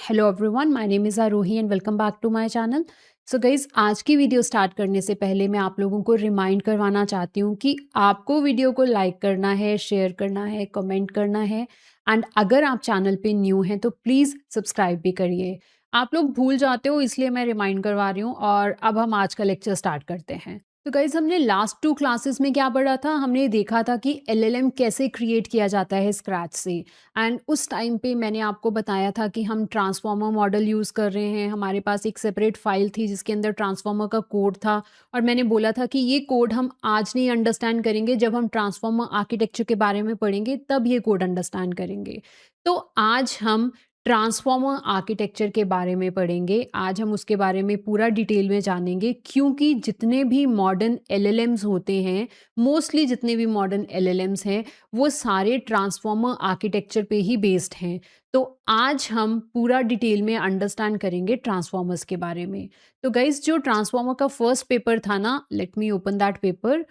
Hello everyone, my name is Aarohi and welcome back to my channel. So guys, आज की video start करने से पहले मैं आप लोगों को रिमाइंड करवाना चाहती हूँ कि आपको वीडियो को लाइक करना है, शेयर करना है, कमेंट करना है एंड अगर आप चैनल पे न्यू हैं तो प्लीज़ सब्सक्राइब भी करिए। आप लोग भूल जाते हो इसलिए मैं रिमाइंड करवा रही हूँ और अब हम आज का लेक्चर स्टार्ट करते हैं। तो गाइज़, हमने लास्ट 2 क्लासेस में क्या पढ़ा था? हमने देखा था कि एलएलएम कैसे क्रिएट किया जाता है स्क्रैच से। एंड उस टाइम पे मैंने आपको बताया था कि हम ट्रांसफार्मर मॉडल यूज़ कर रहे हैं। हमारे पास एक सेपरेट फ़ाइल थी जिसके अंदर ट्रांसफार्मर का कोड था और मैंने बोला था कि ये कोड हम आज नहीं अंडरस्टैंड करेंगे, जब हम ट्रांसफार्मर आर्किटेक्चर के बारे में पढ़ेंगे तब ये कोड अंडरस्टैंड करेंगे। तो आज हम ट्रांसफार्मर आर्किटेक्चर के बारे में पढ़ेंगे। आज हम उसके बारे में पूरा डिटेल में जानेंगे क्योंकि जितने भी मॉडर्न एलएलएम्स होते हैं, मोस्टली जितने भी मॉडर्न एलएलएम्स हैं वो सारे ट्रांसफार्मर आर्किटेक्चर पे ही बेस्ड हैं। तो आज हम पूरा डिटेल में अंडरस्टैंड करेंगे ट्रांसफार्मर्स के बारे में। तो गाइस, जो ट्रांसफार्मर का फर्स्ट पेपर था ना, let me open that paper.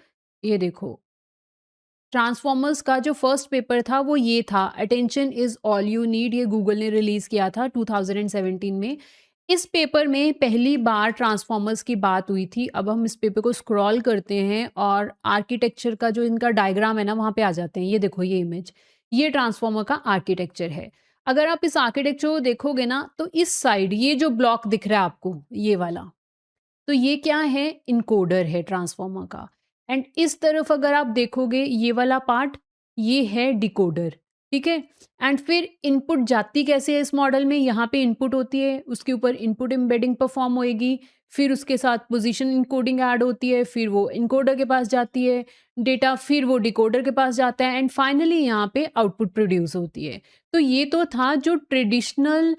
ये देखो, ट्रांसफॉर्मर्स का जो फर्स्ट पेपर था वो ये था, attention is all you need. ये गूगल ने रिलीज किया था 2017 में। इस पेपर में पहली बार ट्रांसफॉर्मर्स की बात हुई थी। अब हम इस पेपर को स्क्रॉल करते हैं और आर्किटेक्चर का जो इनका डायग्राम है ना, वहाँ पे आ जाते हैं। ये देखो, ये इमेज, ये ट्रांसफॉर्मर का आर्किटेक्चर है। अगर आप इस आर्किटेक्चर को देखोगे ना तो इस साइड ये जो ब्लॉक दिख रहा है आपको, ये वाला, तो ये क्या है? इनकोडर है ट्रांसफार्मर का। एंड इस तरफ अगर आप देखोगे ये वाला पार्ट, ये है डिकोडर। ठीक है। एंड फिर इनपुट जाती कैसे है इस मॉडल में? यहाँ पे इनपुट होती है, उसके ऊपर इनपुट एम्बेडिंग परफॉर्म होएगी, फिर उसके साथ पोजीशन इनकोडिंग ऐड होती है, फिर वो इनकोडर के पास जाती है डेटा, फिर वो डिकोडर के पास जाता है एंड फाइनली यहाँ पे आउटपुट प्रोड्यूस होती है। तो ये तो था जो ट्रेडिशनल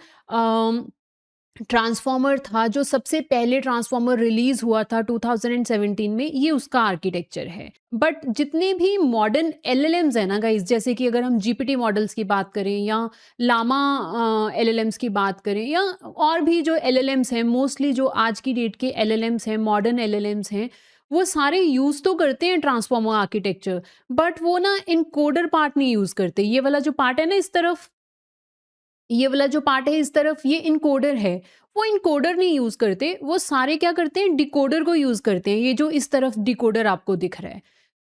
ट्रांसफॉर्मर था, जो सबसे पहले ट्रांसफॉर्मर रिलीज हुआ था 2017 में, ये उसका आर्किटेक्चर है। बट जितने भी मॉडर्न एलएलएम्स है ना गाइस, जैसे कि अगर हम जीपीटी मॉडल्स की बात करें या लामा एलएलएम्स की बात करें या और भी जो एलएलएम्स हैं, मोस्टली जो आज की डेट के एलएलएम्स हैं, मॉडर्न एलएलएम्स हैं, वो सारे यूज तो करते हैं ट्रांसफॉर्मर आर्किटेक्चर, बट वो ना इनकोडर पार्ट नहीं यूज करते। ये वाला जो पार्ट है ना इस तरफ, ये वाला जो पार्ट है इस तरफ, ये इनकोडर है। वो इनकोडर नहीं यूज़ करते, वो सारे क्या करते हैं? डिकोडर को यूज़ करते हैं। ये जो इस तरफ डिकोडर आपको दिख रहा है।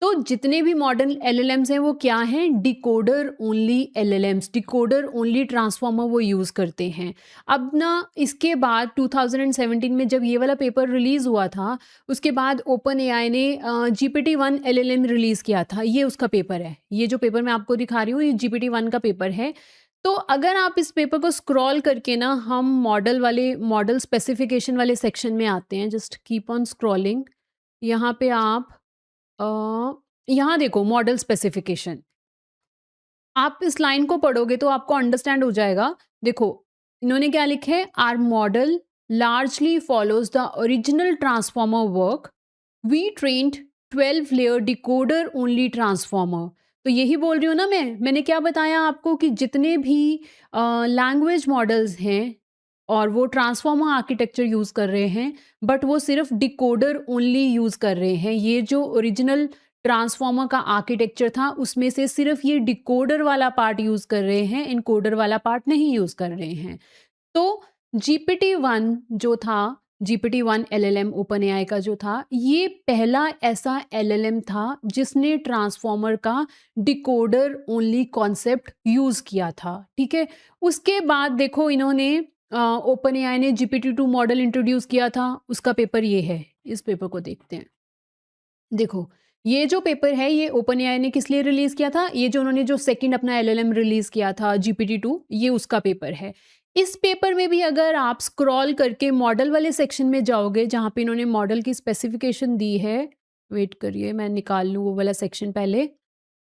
तो जितने भी मॉडर्न एलएलएम्स हैं वो क्या हैं? Decoder only LLMs, decoder only transformer वो यूज़ करते हैं। अब ना इसके बाद 2017 में जब ये वाला पेपर रिलीज़ हुआ था, उसके बाद ओपन एआई ने GPT-1 एलएलएम रिलीज़ किया था। ये उसका पेपर है। ये जो पेपर मैं आपको दिखा रही हूँ, ये GPT-1 का पेपर है। तो अगर आप इस पेपर को स्क्रॉल करके ना, हम मॉडल स्पेसिफिकेशन वाले सेक्शन में आते हैं। Just keep on scrolling. यहाँ पे आप यहाँ देखो, मॉडल स्पेसिफिकेशन। आप इस लाइन को पढ़ोगे तो आपको अंडरस्टैंड हो जाएगा। देखो, इन्होंने क्या लिखे है? Our model largely follows the original transformer work. We trained 12 layer decoder only transformer. तो यही बोल रही हूँ ना मैंने क्या बताया आपको कि जितने भी लैंग्वेज मॉडल्स हैं और वो ट्रांसफॉर्मर आर्किटेक्चर यूज़ कर रहे हैं, बट वो सिर्फ डिकोडर ओनली यूज़ कर रहे हैं। ये जो ओरिजिनल ट्रांसफॉर्मर का आर्किटेक्चर था उसमें से सिर्फ ये डिकोडर वाला पार्ट यूज़ कर रहे हैं, इनकोडर वाला पार्ट नहीं यूज़ कर रहे हैं। तो GPT-1 जो था, GPT-1 एलएलएम ओपन एआई का जो था, ये पहला ऐसा एलएलएम था जिसने ट्रांसफॉर्मर का डिकोडर ओनली कॉन्सेप्ट यूज़ किया था। ठीक है। उसके बाद देखो, इन्होंने ओपन एआई ने GPT-2 मॉडल इंट्रोड्यूस किया था। उसका पेपर ये है। इस पेपर को देखते हैं। देखो, ये जो पेपर है ये ओपन एआई ने किस लिए रिलीज़ किया था? ये जो उन्होंने जो सेकंड अपना एलएलएम रिलीज़ किया था GPT-2, ये उसका पेपर है। इस पेपर में भी अगर आप स्क्रॉल करके मॉडल वाले सेक्शन में जाओगे, जहाँ पे इन्होंने मॉडल की स्पेसिफिकेशन दी है, वेट करिए मैं निकाल लूँ वो वाला सेक्शन पहले।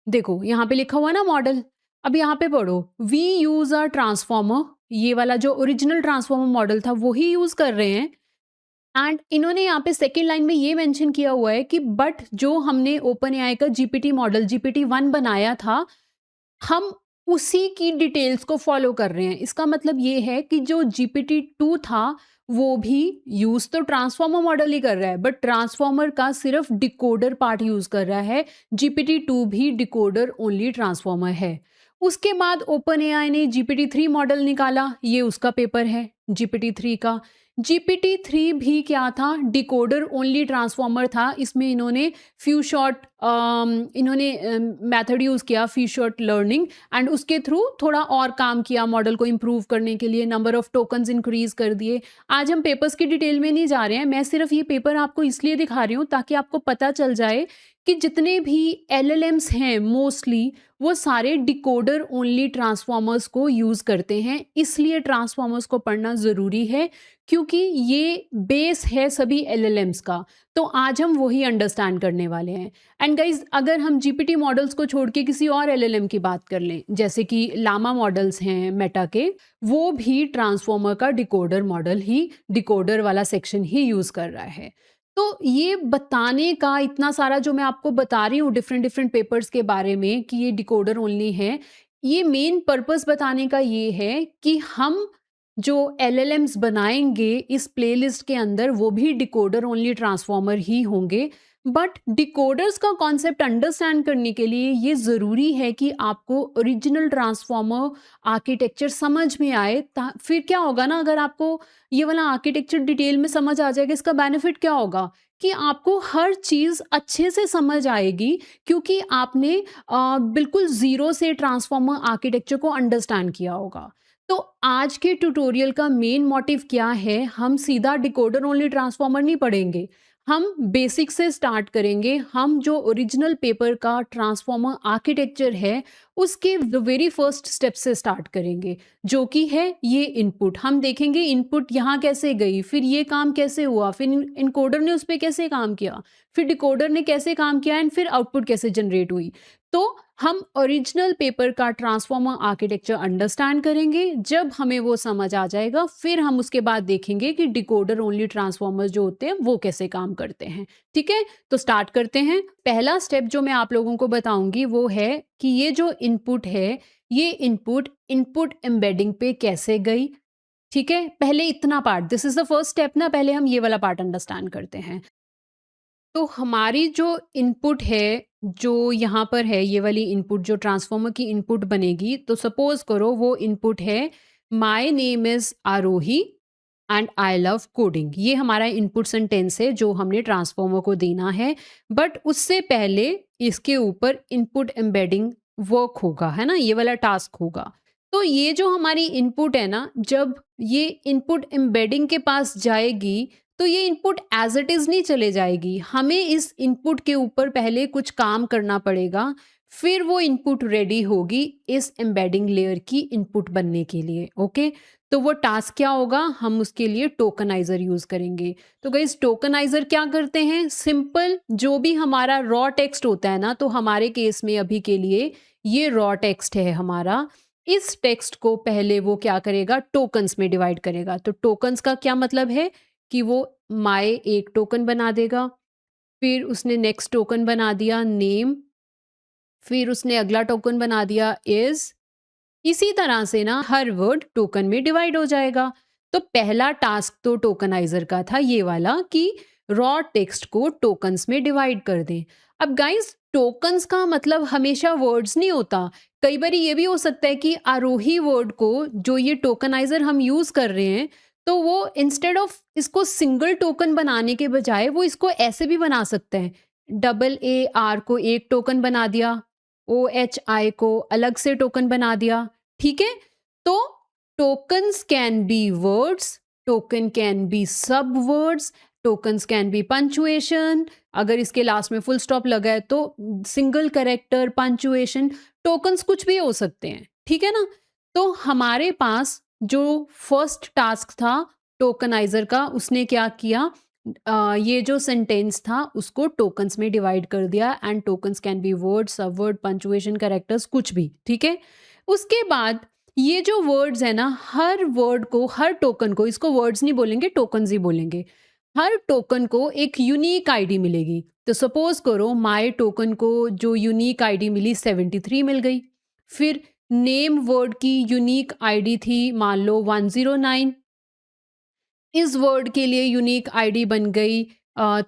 देखो, यहाँ पे लिखा हुआ है ना मॉडल। अब यहाँ पे पढ़ो, वी यूज़ अ ट्रांसफॉर्मर। ये वाला जो ओरिजिनल ट्रांसफॉर्मर मॉडल था वो ही यूज़ कर रहे हैं। एंड इन्होंने यहाँ पे सेकेंड लाइन में ये मेंशन किया हुआ है कि बट जो हमने ओपन एआई का जीपीटी मॉडल GPT-1 बनाया था, हम उसी की डिटेल्स को फॉलो कर रहे हैं। इसका मतलब ये है कि जो GPT-2 था वो भी यूज तो ट्रांसफॉर्मर मॉडल ही कर रहा है, बट ट्रांसफॉर्मर का सिर्फ डिकोडर पार्ट यूज कर रहा है। GPT-2 भी डिकोडर ओनली ट्रांसफॉर्मर है। उसके बाद ओपन एआई ने GPT-3 मॉडल निकाला, ये उसका पेपर है GPT-3 का। GPT-3 भी क्या था, डिकोडर ओनली ट्रांसफॉर्मर था। इसमें इन्होंने फ्यू शॉट मेथड यूज़ किया, फ्यू शॉट लर्निंग, एंड उसके थ्रू थोड़ा और काम किया मॉडल को इम्प्रूव करने के लिए, नंबर ऑफ टोकन्स इंक्रीज कर दिए। आज हम पेपर्स की डिटेल में नहीं जा रहे हैं, मैं सिर्फ ये पेपर आपको इसलिए दिखा रही हूँ ताकि आपको पता चल जाए कि जितने भी LLMs हैं मोस्टली वो सारे डिकोडर ओनली ट्रांसफॉर्मर्स को यूज़ करते हैं। इसलिए ट्रांसफॉर्मर्स को पढ़ना ज़रूरी है क्योंकि ये बेस है सभी LLMs का। तो आज हम वही अंडरस्टैंड करने वाले हैं। एंड गाइज, अगर हम GPT मॉडल्स को छोड़ के किसी और LLM की बात कर लें, जैसे कि लामा मॉडल्स हैं मेटा के, वो भी ट्रांसफॉर्मर का डिकोडर मॉडल ही, डिकोडर वाला सेक्शन ही यूज़ कर रहा है। तो ये बताने का इतना सारा जो मैं आपको बता रही हूँ डिफरेंट डिफरेंट पेपर्स के बारे में कि ये डिकोडर ओनली है, ये मेन पर्पस बताने का ये है कि हम जो LLMs बनाएंगे इस प्लेलिस्ट के अंदर वो भी डिकोडर ओनली ट्रांसफॉर्मर ही होंगे। बट डिकोडर्स का कॉन्सेप्ट अंडरस्टैंड करने के लिए ये ज़रूरी है कि आपको ओरिजिनल ट्रांसफॉर्मर आर्किटेक्चर समझ में आए। फिर क्या होगा ना, अगर आपको ये वाला आर्किटेक्चर डिटेल में समझ आ जाएगा, इसका बेनिफिट क्या होगा कि आपको हर चीज़ अच्छे से समझ आएगी क्योंकि आपने बिल्कुल ज़ीरो से ट्रांसफॉर्मर आर्किटेक्चर को अंडरस्टैंड किया होगा। तो आज के ट्यूटोरियल का मेन मोटिव क्या है, हम सीधा डिकोडर ओनली ट्रांसफॉर्मर नहीं पढ़ेंगे, हम बेसिक से स्टार्ट करेंगे। हम जो ओरिजिनल पेपर का ट्रांसफॉर्मर आर्किटेक्चर है उसके द वेरी फर्स्ट स्टेप से स्टार्ट करेंगे, जो कि है ये इनपुट। हम देखेंगे इनपुट यहाँ कैसे गई, फिर ये काम कैसे हुआ, फिर इनकोडर ने उस पर कैसे काम किया, फिर डिकोडर ने कैसे काम किया, एंड फिर आउटपुट कैसे जनरेट हुई। तो हम ओरिजिनल पेपर का ट्रांसफॉर्मर आर्किटेक्चर अंडरस्टैंड करेंगे। जब हमें वो समझ आ जाएगा फिर हम उसके बाद देखेंगे कि डिकोडर ओनली ट्रांसफॉर्मर्स जो होते हैं वो कैसे काम करते हैं। ठीक है, तो स्टार्ट करते हैं। पहला स्टेप जो मैं आप लोगों को बताऊंगी वो है कि ये जो इनपुट है, ये इनपुट इनपुट एम्बेडिंग पे कैसे गई। ठीक है, पहले इतना part, this is the first step ना, पहले हम ये वाला पार्ट अंडरस्टैंड करते हैं। तो हमारी जो इनपुट है, जो यहाँ पर है, ये वाली इनपुट जो ट्रांसफॉर्मर की इनपुट बनेगी, तो सपोज करो वो इनपुट है my name is Aarohi and I love coding. ये हमारा इनपुट सेंटेंस है जो हमने ट्रांसफॉर्मर को देना है। बट उससे पहले इसके ऊपर इनपुट एम्बेडिंग वर्क होगा, है ना, ये वाला टास्क होगा। तो ये जो हमारी इनपुट है ना, जब ये इनपुट एम्बेडिंग के पास जाएगी तो ये इनपुट एज इट इज नहीं चले जाएगी, हमें इस इनपुट के ऊपर पहले कुछ काम करना पड़ेगा, फिर वो इनपुट रेडी होगी इस एम्बेडिंग लेयर की इनपुट बनने के लिए। ओके, तो वो टास्क क्या होगा, हम उसके लिए टोकनाइजर यूज करेंगे। तो गाइस, टोकनाइजर क्या करते हैं, सिंपल जो भी हमारा रॉ टेक्स्ट होता है ना, तो हमारे केस में अभी के लिए ये रॉ टेक्स्ट है हमारा, इस टेक्स्ट को पहले वो क्या करेगा, टोकन्स में डिवाइड करेगा। तो टोकन्स का क्या मतलब है कि वो माय एक टोकन बना देगा, फिर उसने नेक्स्ट टोकन बना दिया नेम, फिर उसने अगला टोकन बना दिया इज। इसी तरह से ना हर वर्ड टोकन में डिवाइड हो जाएगा। तो पहला टास्क तो टोकनाइजर का था ये वाला कि रॉ टेक्स्ट को टोकन्स में डिवाइड कर दें। अब गाइस, टोकन्स का मतलब हमेशा वर्ड्स नहीं होता, कई बार ये भी हो सकता है कि आरोही वर्ड को जो ये टोकनाइजर हम यूज कर रहे हैं, तो वो इंस्टेड ऑफ इसको सिंगल टोकन बनाने के बजाय वो इसको ऐसे भी बना सकते हैं, AA R को एक टोकन बना दिया, OHI को अलग से टोकन बना दिया। ठीक है, तो tokens can be words, token can be subwords, tokens can be punctuation, अगर इसके लास्ट में फुल स्टॉप लगा है तो सिंगल करेक्टर पंचुएशन, टोकन्स कुछ भी हो सकते हैं। ठीक है ना, तो हमारे पास जो फर्स्ट टास्क था टोकनाइजर का, उसने क्या किया, ये जो सेंटेंस था उसको टोकन्स में डिवाइड कर दिया, and tokens can B word, सब वर्ड, पंचुएशन, कैरेक्टर्स, कुछ भी। ठीक है, उसके बाद ये जो वर्ड्स है ना, हर वर्ड को, हर टोकन को, इसको वर्ड्स नहीं बोलेंगे टोकन्स ही बोलेंगे, हर टोकन को एक यूनिक आईडी मिलेगी। तो सपोज करो माय टोकन को जो यूनिक आईडी मिली 73 मिल गई, फिर नेम वर्ड की यूनिक आईडी थी मान लो 109, इस वर्ड के लिए यूनिक आईडी बन गई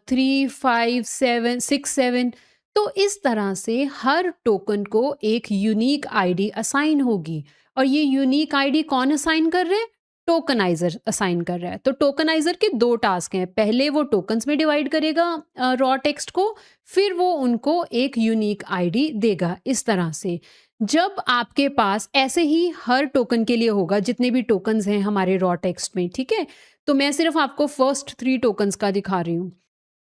356767। तो इस तरह से हर टोकन को एक यूनिक आईडी असाइन होगी, और ये यूनिक आईडी कौन असाइन कर रहे हैं? टोकनाइजर असाइन कर रहा है। तो टोकनाइजर के दो टास्क हैं, पहले वो टोकन्स में डिवाइड करेगा रॉ टेक्स्ट को, फिर वो उनको एक यूनिक आईडी देगा। इस तरह से जब आपके पास ऐसे ही हर टोकन के लिए होगा, जितने भी टोकन्स हैं हमारे रॉ टेक्स्ट में, ठीक है, तो मैं सिर्फ आपको फर्स्ट 3 टोकन्स का दिखा रही हूँ।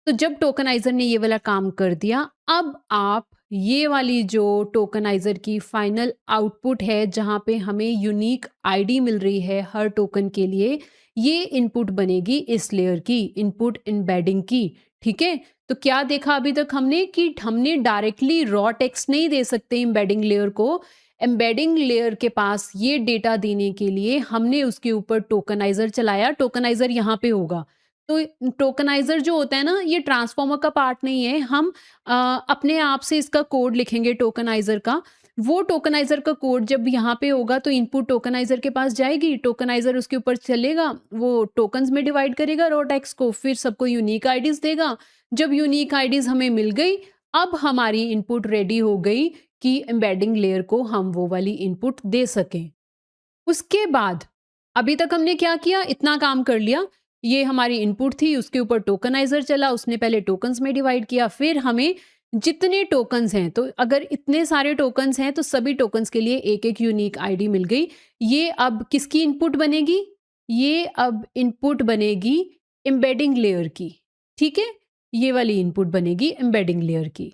तो जब टोकनाइजर ने ये वाला काम कर दिया, अब आप ये वाली जो टोकनाइजर की फाइनल आउटपुट है, जहाँ पे हमें यूनिक आईडी मिल रही है हर टोकन के लिए, ये इनपुट बनेगी इस लेयर की, इनपुट एम्बेडिंग की। ठीक है, तो क्या देखा अभी तक हमने कि हमने डायरेक्टली रॉ टेक्स्ट नहीं दे सकते एम्बेडिंग लेयर को। एम्बेडिंग लेयर के पास ये डेटा देने के लिए हमने उसके ऊपर टोकनाइजर चलाया। टोकनाइजर यहाँ पे होगा। तो टोकनाइजर जो होता है ना, ये ट्रांसफॉर्मर का पार्ट नहीं है। हम अपने आप से इसका कोड लिखेंगे टोकनाइजर का। वो टोकनाइजर का कोड जब यहाँ पे होगा तो इनपुट टोकनाइजर के पास जाएगी, टोकनाइजर उसके ऊपर चलेगा, वो टोकन्स में डिवाइड करेगा रॉ टेक्स्ट को, फिर सबको यूनिक आईडीज देगा। जब यूनिक आईडीज हमें मिल गई, अब हमारी इनपुट रेडी हो गई कि एम्बेडिंग लेयर को हम वो वाली इनपुट दे सकें। उसके बाद अभी तक हमने क्या किया? इतना काम कर लिया। ये हमारी इनपुट थी, उसके ऊपर टोकनाइजर चला, उसने पहले टोकन्स में डिवाइड किया, फिर हमें जितने टोकन्स हैं, तो अगर इतने सारे टोकन्स हैं तो सभी टोकन्स के लिए एक एक यूनिक आईडी मिल गई। ये अब किसकी इनपुट बनेगी? ये अब इनपुट बनेगी एम्बेडिंग लेयर की। ठीक है, ये वाली इनपुट बनेगी एम्बेडिंग लेयर की।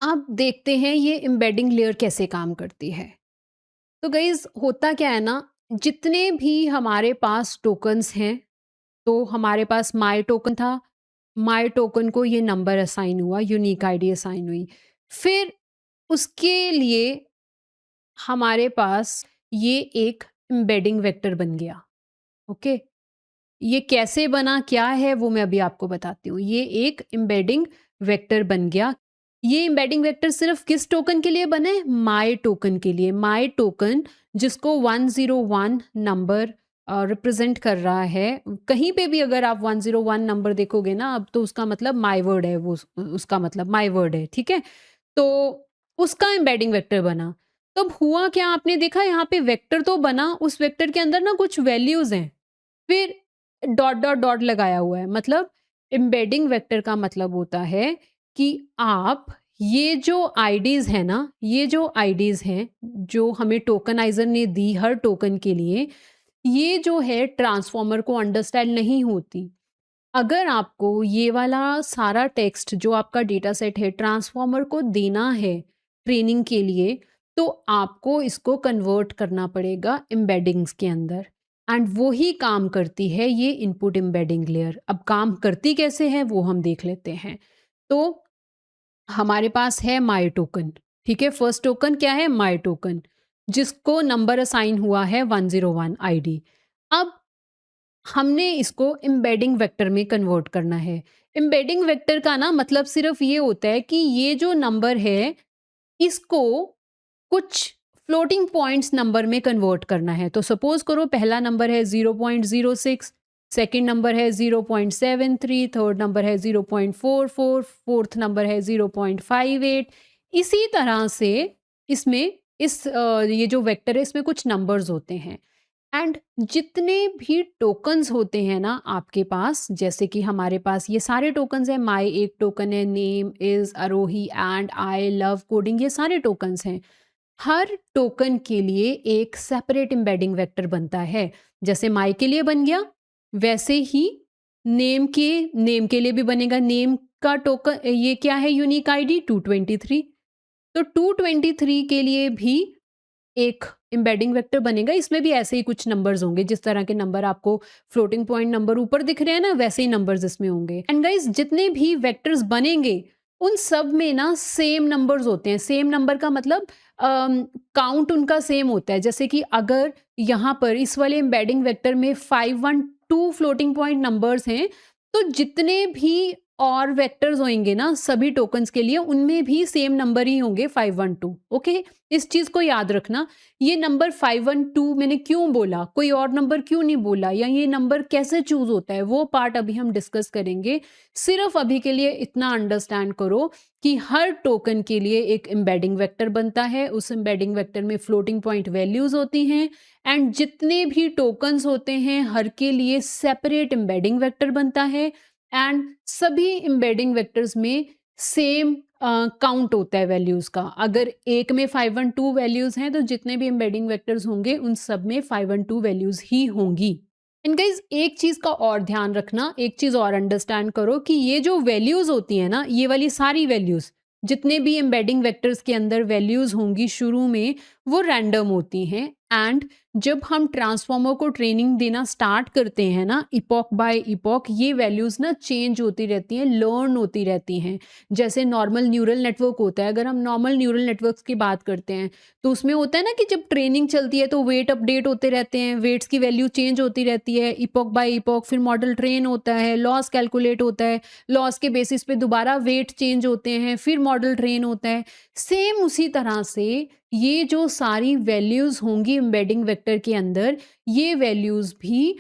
अब देखते हैं ये एम्बेडिंग लेयर कैसे काम करती है। तो गाइज होता क्या है ना, जितने भी हमारे पास टोकन्स हैं, तो हमारे पास माय टोकन था, माय टोकन को ये नंबर असाइन हुआ, यूनिक आईडी असाइन हुई। फिर उसके लिए हमारे पास ये एक एम्बेडिंग वेक्टर बन गया। ओके, ये कैसे बना, क्या है, वो मैं अभी आपको बताती हूँ। ये एक एम्बेडिंग वेक्टर बन गया। ये एम्बेडिंग वेक्टर सिर्फ किस टोकन के लिए बने? माय टोकन के लिए। माय टोकन जिसको 101 नंबर रिप्रेजेंट कर रहा है। कहीं पे भी अगर आप 101 नंबर देखोगे ना, अब तो उसका मतलब माय वर्ड है, वो उसका मतलब माय वर्ड है। ठीक है, तो उसका एम्बेडिंग वेक्टर बना। तब हुआ क्या, आपने देखा यहाँ पे वेक्टर तो बना, उस वेक्टर के अंदर ना कुछ वैल्यूज हैं, फिर डॉट डॉट डॉट लगाया हुआ है। मतलब एम्बेडिंग वेक्टर का मतलब होता है कि आप ये जो आईडीज है ना, ये जो आईडीज हैं जो हमें टोकनाइजर ने दी हर टोकन के लिए, ये जो है ट्रांसफॉर्मर को अंडरस्टैंड नहीं होती। अगर आपको ये वाला सारा टेक्स्ट जो आपका डेटा सेट है ट्रांसफॉर्मर को देना है ट्रेनिंग के लिए, तो आपको इसको कन्वर्ट करना पड़ेगा एम्बेडिंग्स के अंदर। एंड वो ही काम करती है ये इनपुट एम्बेडिंग लेयर। अब काम करती कैसे है वो हम देख लेते हैं। तो हमारे पास है माय टोकन। ठीक है, फर्स्ट टोकन क्या है? माय टोकन, जिसको नंबर असाइन हुआ है 101 आईडी। अब हमने इसको एम्बेडिंग वेक्टर में कन्वर्ट करना है। एम्बेडिंग वेक्टर का ना मतलब सिर्फ ये होता है कि ये जो नंबर है, इसको कुछ फ्लोटिंग पॉइंट्स नंबर में कन्वर्ट करना है। तो सपोज करो पहला नंबर है 0.06, सेकंड नंबर है 0.73, थर्ड नंबर है 0.44, फोर्थ नंबर है 0.58। इसी तरह से इसमें ये जो वेक्टर है इसमें कुछ नंबर्स होते हैं। एंड जितने भी टोकन्स होते हैं ना आपके पास, जैसे कि हमारे पास ये सारे टोकन्स हैं, माई एक टोकन है, name is Aarohi and I love coding, ये सारे टोकन्स हैं। हर टोकन के लिए एक सेपरेट एम्बेडिंग वेक्टर बनता है। जैसे माई के लिए बन गया, वैसे ही नेम के लिए भी बनेगा। नेम का टोकन ये क्या है? Unique ID 223। तो 223 के लिए भी एक एम्बेडिंग वेक्टर बनेगा। इसमें भी ऐसे ही कुछ नंबर्स होंगे, जिस तरह के नंबर आपको फ्लोटिंग पॉइंट नंबर ऊपर दिख रहे हैं ना, वैसे ही नंबर्स इसमें होंगे। एंड गाइस जितने भी वेक्टर्स बनेंगे उन सब में ना सेम नंबर्स होते हैं। सेम नंबर का मतलब काउंट उनका सेम होता है। जैसे कि अगर यहाँ पर इस वाले एम्बेडिंग वेक्टर में 512 फ्लोटिंग पॉइंट नंबर्स हैं, तो जितने भी और वेक्टर्स होंगे ना सभी टोकन्स के लिए, उनमें भी सेम नंबर ही होंगे 512। ओके, इस चीज को याद रखना। ये नंबर 512 मैंने क्यों बोला, कोई और नंबर क्यों नहीं बोला, या ये नंबर कैसे चूज होता है, वो पार्ट अभी हम डिस्कस करेंगे। सिर्फ अभी के लिए इतना अंडरस्टैंड करो कि हर टोकन के लिए एक एम्बेडिंग वेक्टर बनता है, उस एम्बेडिंग वेक्टर में फ्लोटिंग पॉइंट वैल्यूज होती हैं, एंड जितने भी टोकन्स होते हैं हर के लिए सेपरेट एम्बेडिंग वेक्टर बनता है, एंड सभी एम्बेडिंग वेक्टर्स में सेम काउंट होता है वैल्यूज का। अगर एक में 512 वैल्यूज हैं तो जितने भी एम्बेडिंग वेक्टर्स होंगे उन सब में 512 वैल्यूज ही होंगी। एंड गाइज एक चीज का और ध्यान रखना, एक चीज और अंडरस्टैंड करो कि ये जो वैल्यूज होती है ना, ये वाली सारी वैल्यूज, जितने भी एम्बेडिंग वेक्टर्स के अंदर वैल्यूज होंगी शुरू में, वो रैंडम होती हैं। एंड जब हम ट्रांसफॉर्मर को ट्रेनिंग देना स्टार्ट करते हैं ना, इपॉक बाय इपॉक, ये वैल्यूज ना चेंज होती रहती हैं, लर्न होती रहती हैं। जैसे नॉर्मल न्यूरल नेटवर्क होता है, अगर हम नॉर्मल न्यूरल नेटवर्क्स की बात करते हैं तो उसमें होता है ना कि जब ट्रेनिंग चलती है तो वेट अपडेट होते रहते हैं, वेट्स की वैल्यू चेंज होती रहती है इपॉक बाय इपॉक, फिर मॉडल ट्रेन होता है, लॉस कैलकुलेट होता है, लॉस के बेसिस पे दोबारा वेट चेंज होते हैं, फिर मॉडल ट्रेन होता है। सेम उसी तरह से ये जो सारी वैल्यूज होंगी एम्बेडिंग वेक्टर के अंदर, ये वैल्यूज भी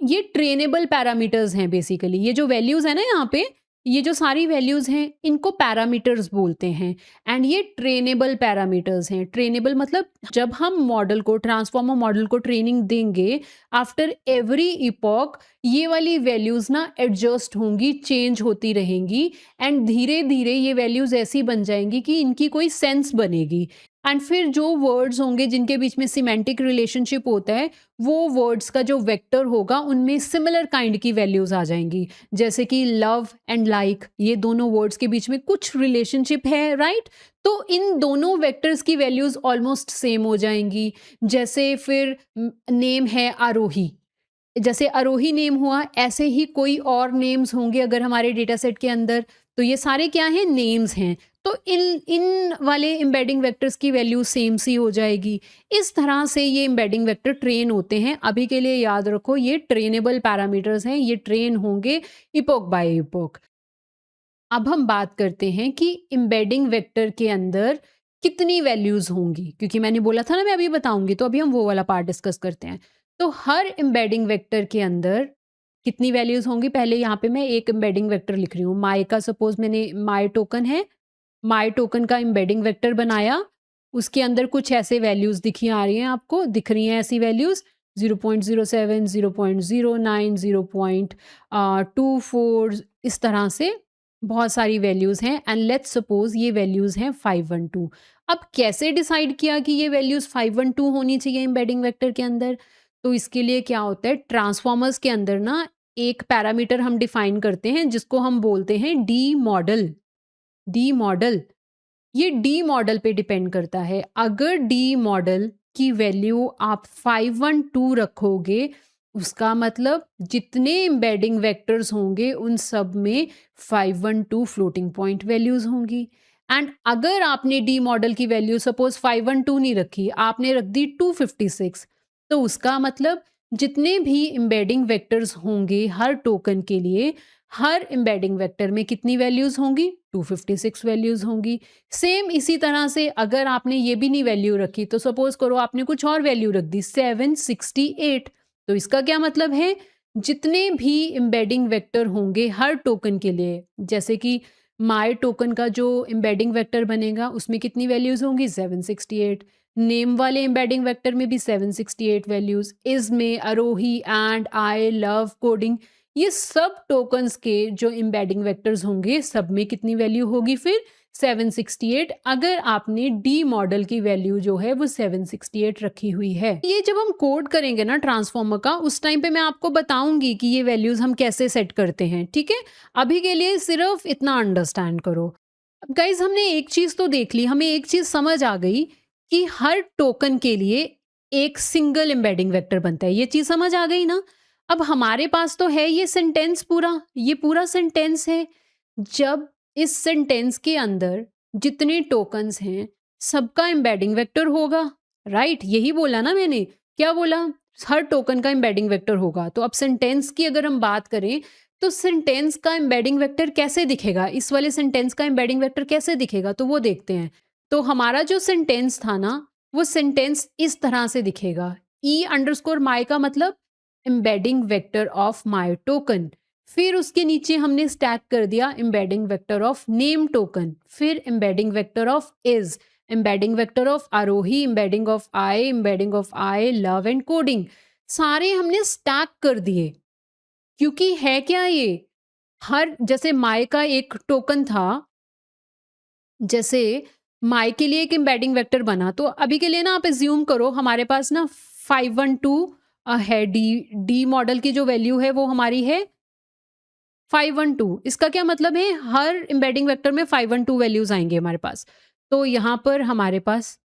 ये ट्रेनेबल पैरामीटर्स हैं बेसिकली। ये जो वैल्यूज है ना यहाँ पे, ये जो सारी वैल्यूज हैं इनको पैरामीटर्स बोलते हैं, एंड ये ट्रेनेबल पैरामीटर्स हैं। ट्रेनेबल मतलब जब हम मॉडल को, ट्रांसफॉर्मर मॉडल को ट्रेनिंग देंगे, आफ्टर एवरी इपॉक ये वाली वैल्यूज ना एडजस्ट होंगी, चेंज होती रहेंगी, एंड धीरे धीरे ये वैल्यूज ऐसी बन जाएंगी कि इनकी कोई सेंस बनेगी। एंड फिर जो वर्ड्स होंगे जिनके बीच में सिमेंटिक रिलेशनशिप होता है, वो वर्ड्स का जो वेक्टर होगा उनमें सिमिलर काइंड की वैल्यूज आ जाएंगी। जैसे कि लव एंड लाइक, ये दोनों वर्ड्स के बीच में कुछ रिलेशनशिप है, राइट? तो इन दोनों वेक्टर्स की वैल्यूज ऑलमोस्ट सेम हो जाएंगी। जैसे फिर नेम है आरोही, जैसे आरोही नेम हुआ, ऐसे ही कोई और नेम्स होंगे अगर हमारे डेटा सेट के अंदर, तो ये सारे क्या हैं, नेम्स हैं। तो इन इन वाले एम्बेडिंग वेक्टर्स की वैल्यू सेम सी हो जाएगी। इस तरह से ये एम्बेडिंग वेक्टर ट्रेन होते हैं। अभी के लिए याद रखो ये ट्रेनेबल पैरामीटर्स हैं, ये ट्रेन होंगे इपॉक बाय इपॉक। अब हम बात करते हैं कि एम्बेडिंग वेक्टर के अंदर कितनी वैल्यूज होंगी, क्योंकि मैंने बोला था ना मैं अभी बताऊंगी, तो अभी हम वो वाला पार्ट डिस्कस करते हैं। तो हर एम्बेडिंग वेक्टर के अंदर कितनी वैल्यूज होंगी, पहले यहाँ पे मैं एक एम्बेडिंग वेक्टर लिख रही हूँ। माई का सपोज मैंने माई टोकन है, माई टोकन का एम्बेडिंग वेक्टर बनाया, उसके अंदर कुछ ऐसे वैल्यूज दिखी आ रही हैं, आपको दिख रही हैं ऐसी वैल्यूज 0.07, 0.09, 0.24, इस तरह से बहुत सारी वैल्यूज हैं। एंड लेट्स सपोज ये वैल्यूज हैं 512। अब कैसे डिसाइड किया कि ये वैल्यूज 512 होनी चाहिए एम्बेडिंग वेक्टर के अंदर? तो इसके लिए क्या होता है, ट्रांसफॉर्मर्स के अंदर ना एक पैरामीटर हम डिफाइन करते हैं जिसको हम बोलते हैं डी मॉडल। डी मॉडल, ये डी मॉडल पे डिपेंड करता है। अगर डी मॉडल की वैल्यू आप 512 रखोगे, उसका मतलब जितने एम्बेडिंग वेक्टर्स होंगे उन सब में 512 फ्लोटिंग पॉइंट वैल्यूज होंगी। एंड अगर आपने डी मॉडल की वैल्यू सपोज 512 नहीं रखी, आपने रख दी 256, तो उसका मतलब जितने भी एम्बेडिंग वेक्टर्स होंगे हर टोकन के लिए, हर एम्बेडिंग वेक्टर में कितनी वैल्यूज होंगी, 256 वैल्यूज होंगी। सेम इसी तरह से अगर आपने ये भी नहीं वैल्यू रखी, तो सपोज करो आपने कुछ और वैल्यू रख दी 768, तो इसका क्या मतलब है, जितने भी एम्बेडिंग वेक्टर होंगे हर टोकन के लिए, जैसे कि माई टोकन का जो एम्बेडिंग वेक्टर बनेगा उसमें कितनी वैल्यूज होंगी, 768। नेम वाले एम्बेडिंग वेक्टर में भी 768 वैल्यूज, इज में, अरोही, एंड, आई, लव, कोडिंग, ये सब टोकन्स के जो एम्बेडिंग वेक्टर्स होंगे सब में कितनी वैल्यू होगी फिर, 768। अगर आपने डी मॉडल की वैल्यू जो है वो 768 रखी हुई है। ये जब हम कोड करेंगे ना ट्रांसफॉर्मर का, उस टाइम पे मैं आपको बताऊंगी कि ये वैल्यूज हम कैसे सेट करते हैं, ठीक है? अभी के लिए सिर्फ इतना अंडरस्टैंड करो। अब गाइज हमने एक चीज तो देख ली, हमें एक चीज समझ आ गई कि हर टोकन के लिए एक सिंगल एम्बेडिंग वेक्टर बनता है, ये चीज समझ आ गई ना? अब हमारे पास तो है ये सेंटेंस पूरा, ये पूरा सेंटेंस है। जब इस सेंटेंस के अंदर जितने टोकन्स हैं सबका एम्बेडिंग वेक्टर होगा, राइट? यही बोला ना मैंने, क्या बोला, हर टोकन का एम्बेडिंग वेक्टर होगा। तो अब सेंटेंस की अगर हम बात करें तो सेंटेंस का एम्बेडिंग वेक्टर कैसे दिखेगा? इस वाले सेंटेंस का एम्बेडिंग वेक्टर कैसे दिखेगा? तो वो देखते हैं। तो हमारा जो सेंटेंस था ना, वो सेंटेंस इस तरह से दिखेगा। E_my का मतलब embedding vector of my token. फिर उसके नीचे हमने स्टैक कर दिया embedding vector of name token, फिर embedding vector of is, embedding vector of Aarohi, embedding of I, embedding of I, love and coding. सारे हमने स्टैक कर दिए। क्योंकि है क्या ये, हर जैसे माय का एक टोकन था, जैसे माय के लिए एक एम्बेडिंग वेक्टर बना, तो अभी के लिए ना आप एज्यूम करो हमारे पास ना 512 है, डी डी मॉडल की जो वैल्यू है वो हमारी है 512। इसका क्या मतलब है, हर एम्बेडिंग वेक्टर में 512 वैल्यूज आएंगे हमारे पास। तो यहाँ पर हमारे पास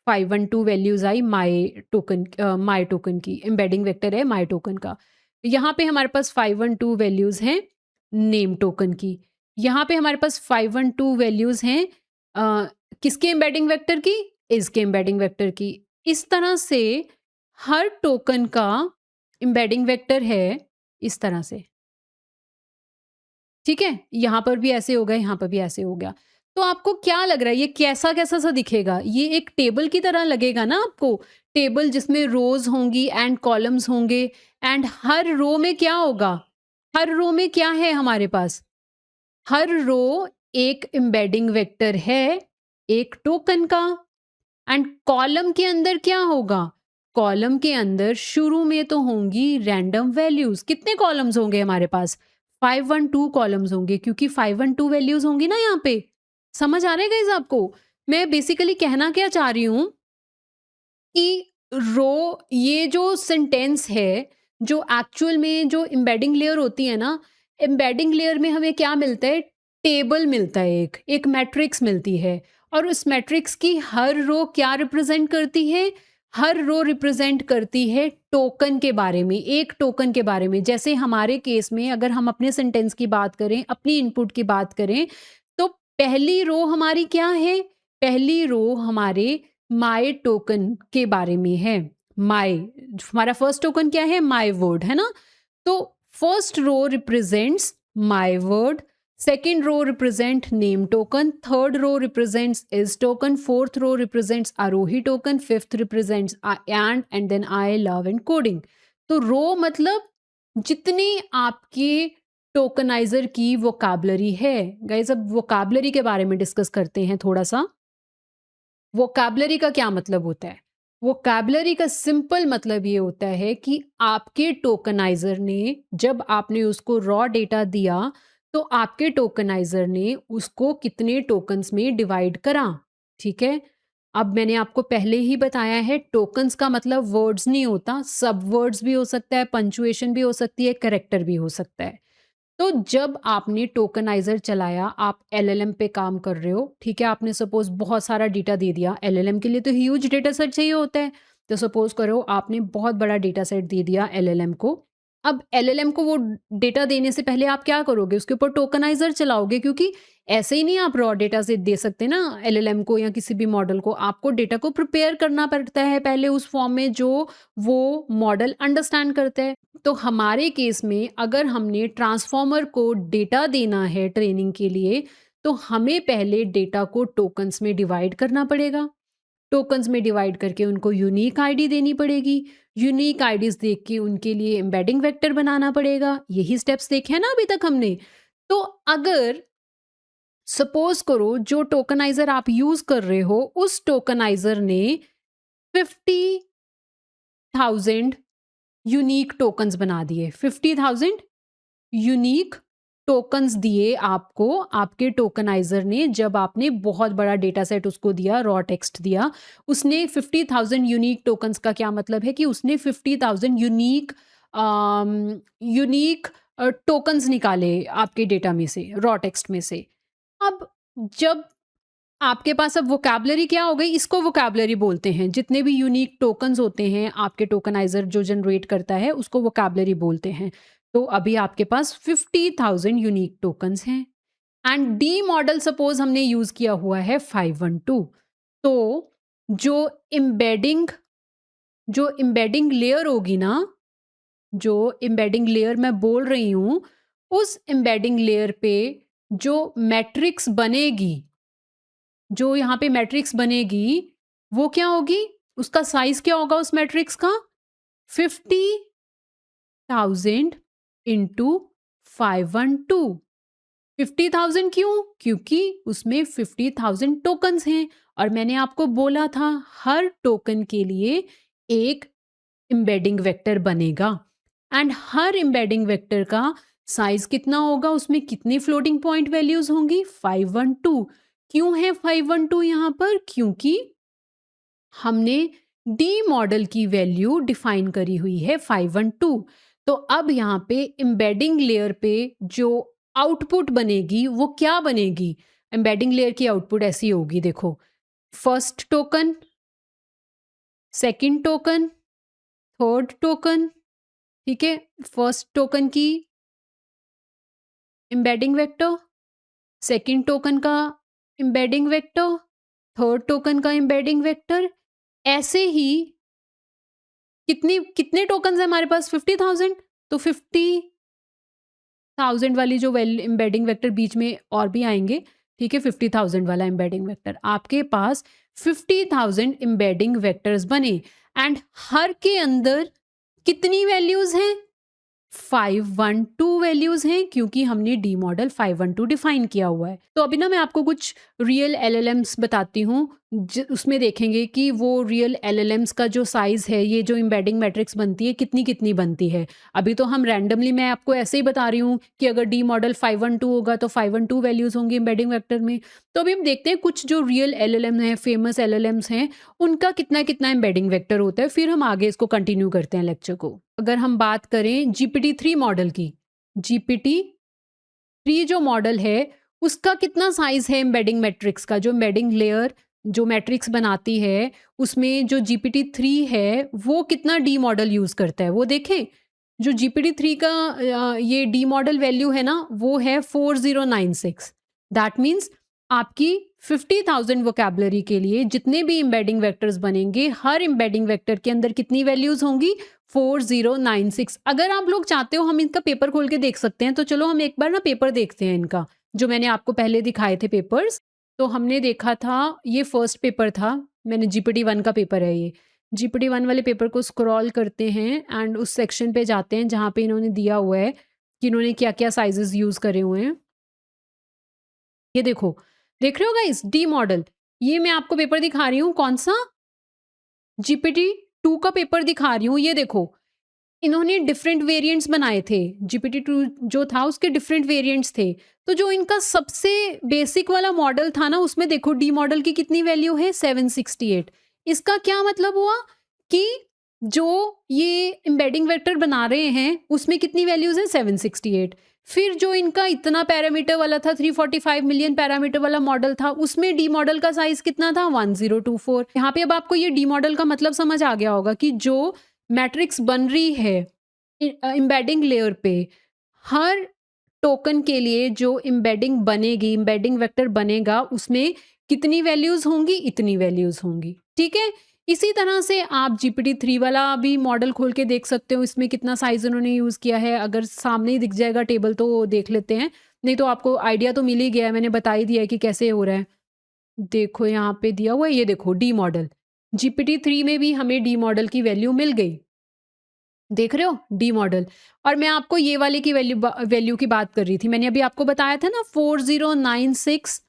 512 वैल्यूज आई माय टोकन की, एम्बेडिंग वेक्टर है माय टोकन का। यहाँ पे हमारे पास 512 वैल्यूज हैं नेम टोकन की। यहाँ पे हमारे पास 512 वैल्यूज हैं किसके एम्बेडिंग वेक्टर की, इसके एम्बेडिंग वेक्टर की। इस तरह से हर टोकन का एम्बेडिंग वेक्टर है इस तरह से। ठीक है, यहाँ पर भी ऐसे हो गया, यहाँ पर भी ऐसे हो गया। तो आपको क्या लग रहा है ये कैसा कैसा सा दिखेगा? ये एक टेबल की तरह लगेगा ना आपको, टेबल जिसमें रोज होंगी एंड कॉलम्स होंगे, एंड हर रो में क्या होगा, हर रो में क्या है हमारे पास, हर रो एक एम्बेडिंग वेक्टर है एक टोकन का। एंड कॉलम के अंदर क्या होगा, कॉलम के अंदर शुरू में तो होंगी रैंडम वैल्यूज। कितने कॉलम्स होंगे हमारे पास, 512 कॉलम्स होंगे, क्योंकि 512 वैल्यूज होंगी ना यहाँ पे। समझ आ रहा है गाइस आपको? मैं बेसिकली कहना क्या चाह रही हूं कि ये जो सेंटेंस है, जो एक्चुअल में जो एम्बेडिंग लेयर होती है ना, एम्बेडिंग लेयर में हमें क्या मिलता है, टेबल मिलता है, एक मैट्रिक्स मिलती है। और उस मैट्रिक्स की हर रो क्या रिप्रेजेंट करती है, हर रो रिप्रेजेंट करती है टोकन के बारे में, एक टोकन के बारे में। जैसे हमारे केस में अगर हम अपने सेंटेंस की बात करें, अपनी इनपुट की बात करें, तो पहली रो हमारी क्या है, पहली रो हमारे माय टोकन के बारे में है। माय, हमारा फर्स्ट टोकन क्या है, माय वर्ड है ना। तो first row represents my word, second row represent name token, third row represents is token, fourth row represents Aarohi token, fifth represents and then I, love and coding. तो row मतलब जितनी आपके tokeniser की vocabulary है। Guys अब vocabulary के बारे में डिस्कस करते हैं थोड़ा सा। वोकैबुलरी का क्या मतलब होता है, वोकैबुलरी का सिंपल मतलब ये होता है कि आपके टोकनाइजर ने, जब आपने उसको रॉ डेटा दिया, तो आपके टोकनाइजर ने उसको कितने टोकन्स में डिवाइड करा। ठीक है, अब मैंने आपको पहले ही बताया है टोकन्स का मतलब वर्ड्स नहीं होता, सब वर्ड्स भी हो सकता है, पंचुएशन भी हो सकती है, करेक्टर भी हो सकता है। तो जब आपने टोकनाइजर चलाया, आप एलएलएम पे काम कर रहे हो, ठीक है, आपने सपोज बहुत सारा डेटा दे दिया, एलएलएम के लिए तो ह्यूज डेटा सेट चाहिए होता है। तो सपोज करो आपने बहुत बड़ा डेटा सेट दे दिया एलएलएम को। अब एलएलएम को वो डेटा देने से पहले आप क्या करोगे, उसके ऊपर टोकनाइजर चलाओगे, क्योंकि ऐसे ही नहीं आप रॉ डेटा से दे सकते ना एलएलएम को या किसी भी मॉडल को, आपको डेटा को प्रिपेयर करना पड़ता है पहले उस फॉर्म में जो वो मॉडल अंडरस्टैंड करता है। तो हमारे केस में अगर हमने ट्रांसफॉर्मर को डेटा देना है ट्रेनिंग के लिए, तो हमें पहले डेटा को टोकन्स में डिवाइड करना पड़ेगा। टोकन्स में डिवाइड करके उनको यूनिक आईडी देनी पड़ेगी, यूनिक आईडीज देख के उनके लिए एम्बेडिंग वेक्टर बनाना पड़ेगा। यही स्टेप्स देखे हैं ना अभी तक हमने। तो अगर सपोज करो जो टोकनाइजर आप यूज कर रहे हो, उस टोकनाइजर ने 50,000 यूनिक टोकन्स बना दिए, 50,000 यूनिक टोकन्स दिए आपको आपके टोकनाइजर ने, जब आपने बहुत बड़ा डेटा सेट उसको दिया, रॉ टेक्स्ट दिया, उसने 50,000 यूनिक टोकन्स का क्या मतलब है कि उसने 50,000 यूनिक यूनिक टोकन्स निकाले आपके डेटा में से, रॉ टेक्स्ट में से। अब जब आपके पास अब वोकैबुलरी क्या हो गई, इसको वोकैबुलरी बोलते हैं। जितने भी यूनिक टोकन्स होते हैं आपके टोकनाइजर जो जनरेट करता है, उसको वोकैबुलरी बोलते हैं। तो अभी आपके पास 50,000 यूनिक टोकन्स हैं एंड डी मॉडल सपोज हमने यूज किया हुआ है 512। तो जो एम्बेडिंग जो एम्बेडिंग लेयर होगी ना, जो एम्बेडिंग लेयर मैं बोल रही हूँ, उस एम्बेडिंग लेयर पे जो मैट्रिक्स बनेगी, जो यहाँ पे मैट्रिक्स बनेगी, वो क्या होगी? उसका साइज़ क्या होगा उस मैट्रिक्स का? 50,000 इंटू 512। 50,000 क्यों? क्योंकि उसमें 50,000 टोकन्स हैं और मैंने आपको बोला था हर टोकन के लिए एक एम्बेडिंग वेक्टर बनेगा एंड हर एम्बेडिंग वेक्टर का साइज कितना होगा, उसमें कितनी फ्लोटिंग पॉइंट वैल्यूज होंगी? 512। क्यों है 512 यहाँ पर? क्योंकि हमने डी मॉडल की वैल्यू डिफाइन करी हुई है 512। तो अब यहाँ पे एम्बेडिंग लेयर पे जो आउटपुट बनेगी वो क्या बनेगी? एम्बेडिंग लेयर की आउटपुट ऐसी होगी, देखो, first token, second token, third token, ठीक है, फर्स्ट टोकन की एम्बेडिंग वेक्टर, सेकंड टोकन का एम्बेडिंग वेक्टर, थर्ड टोकन का एम्बेडिंग वेक्टर। ऐसे ही कितने टोकन है हमारे पास? 50,000। तो 50,000 वाली जो एम्बेडिंग वेक्टर बीच में और भी आएंगे, ठीक है, 50,000 वाला एम्बेडिंग वेक्टर, आपके पास 50,000 एम्बेडिंग वेक्टर्स बने एंड हर के अंदर कितनी वैल्यूज हैं? 512 वैल्यूज हैं, क्योंकि हमने डी मॉडल 512 डिफाइन किया हुआ है। तो अभी ना मैं आपको कुछ रियल एलएलएम्स बताती हूँ, उसमें देखेंगे कि वो रियल एलएलएम्स का जो साइज है, ये जो एम्बेडिंग मैट्रिक्स बनती है, कितनी कितनी बनती है। अभी तो हम रैंडमली, मैं आपको ऐसे ही बता रही हूँ कि अगर डी मॉडल 512 होगा तो 512 वैल्यूज होंगी एम्बेडिंग वेक्टर में। तो अभी हम देखते हैं कुछ जो रियल एलएलएम है, फेमस एलएलएम्स हैं, उनका कितना कितना एम्बेडिंग वेक्टर होता है, फिर हम आगे इसको कंटिन्यू करते हैं लेक्चर को। अगर हम बात करें GPT-3 मॉडल की, GPT-3 जो मॉडल है उसका कितना साइज है एम्बेडिंग मैट्रिक्स का? जो एम्बेडिंग लेयर जो मैट्रिक्स बनाती है उसमें जो GPT-3 है वो कितना डी मॉडल यूज करता है, वो देखें। जो GPT-3 का ये डी मॉडल वैल्यू है ना, वो है 4096। दैट मीन्स आपकी 50,000 वोकैबुलरी के लिए जितने भी एम्बेडिंग वेक्टर्स बनेंगे, हर एम्बेडिंग वेक्टर के अंदर कितनी वैल्यूज होंगी? 4096। अगर आप लोग चाहते हो हम इनका पेपर खोल के देख सकते हैं, तो चलो हम एक बार ना पेपर देखते हैं इनका, जो मैंने आपको पहले दिखाए थे पेपर्स। तो हमने देखा था, ये फर्स्ट पेपर था, मैंने GPT-1 का पेपर है ये। GPT-1 वाले पेपर को स्क्रॉल करते हैं एंड उस सेक्शन पे जाते हैं जहाँ पे इन्होंने दिया हुआ है कि इन्होंने क्या क्या साइजेस यूज करे हुए हैं। ये देखो, देख रहे हो गाइस, डी मॉडल। ये मैं आपको पेपर दिखा रही हूँ, कौन सा? GPT-2 का पेपर दिखा रही हूँ। ये देखो, इन्होंने डिफरेंट वेरिएंट्स बनाए थे। GPT-2 जो था उसके डिफरेंट वेरिएंट्स थे। तो जो इनका सबसे बेसिक वाला मॉडल था ना, उसमें देखो डी मॉडल की कितनी वैल्यू है? 768। इसका क्या मतलब हुआ कि जो ये एम्बेडिंग वेक्टर बना रहे हैं उसमें कितनी वैल्यूज हैं? 768। फिर जो इनका इतना पैरामीटर वाला था, 345 मिलियन पैरामीटर वाला मॉडल था, उसमें डी मॉडल का साइज कितना था? 1024। यहाँ पे अब आपको ये डी मॉडल का मतलब समझ आ गया होगा कि जो मैट्रिक्स बन रही है एम्बेडिंग लेयर पे, हर टोकन के लिए जो एम्बेडिंग बनेगी, एम्बेडिंग वेक्टर बनेगा, उसमें कितनी वैल्यूज होंगी? इतनी वैल्यूज होंगी, ठीक है। इसी तरह से आप GPT-3 वाला भी मॉडल खोल के देख सकते हो, इसमें कितना साइज उन्होंने यूज किया है। अगर सामने ही दिख जाएगा टेबल तो देख लेते हैं, नहीं तो आपको आइडिया तो मिल ही गया है, मैंने बता ही दिया है कि कैसे हो रहा है। देखो यहाँ पे दिया हुआ है, ये देखो डी मॉडल। GPT-3 में भी हमें डी मॉडल की वैल्यू मिल गई, देख रहे हो, डी मॉडल। और मैं आपको ये वाले की वैल्यू की बात कर रही थी, मैंने अभी आपको बताया था ना 4096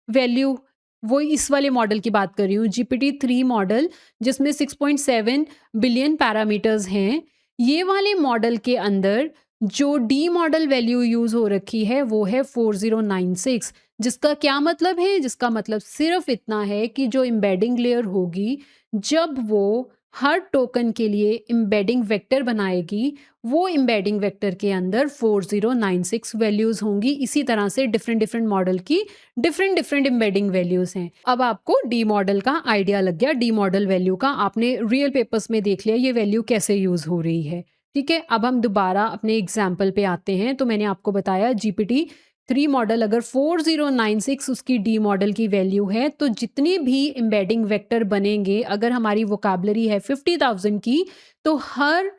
वैल्यू, वो इस वाले मॉडल की बात कर रही हूँ, GPT-3 मॉडल, जिसमें 6.7 बिलियन पैरामीटर्स हैं। ये वाले मॉडल के अंदर जो डी मॉडल वैल्यू यूज हो रखी है वो है 4096। जिसका क्या मतलब है? जिसका मतलब सिर्फ इतना है कि जो एम्बेडिंग लेयर होगी, जब वो हर टोकन के लिए एम्बेडिंग वेक्टर बनाएगी, वो एम्बेडिंग वेक्टर के अंदर 4096 वैल्यूज होंगी। इसी तरह से डिफरेंट डिफरेंट मॉडल की डिफरेंट डिफरेंट एम्बेडिंग वैल्यूज हैं। अब आपको डी मॉडल का आइडिया लग गया, डी मॉडल वैल्यू का आपने रियल पेपर्स में देख लिया ये वैल्यू कैसे यूज हो रही है, ठीक है। अब हम दोबारा अपने एग्जाम्पल पे आते हैं। तो मैंने आपको बताया GPT-3 मॉडल अगर 4096 उसकी डी मॉडल की वैल्यू है, तो जितने भी एम्बेडिंग वेक्टर बनेंगे, अगर हमारी वोकैबुलरी है 50,000 की, तो हर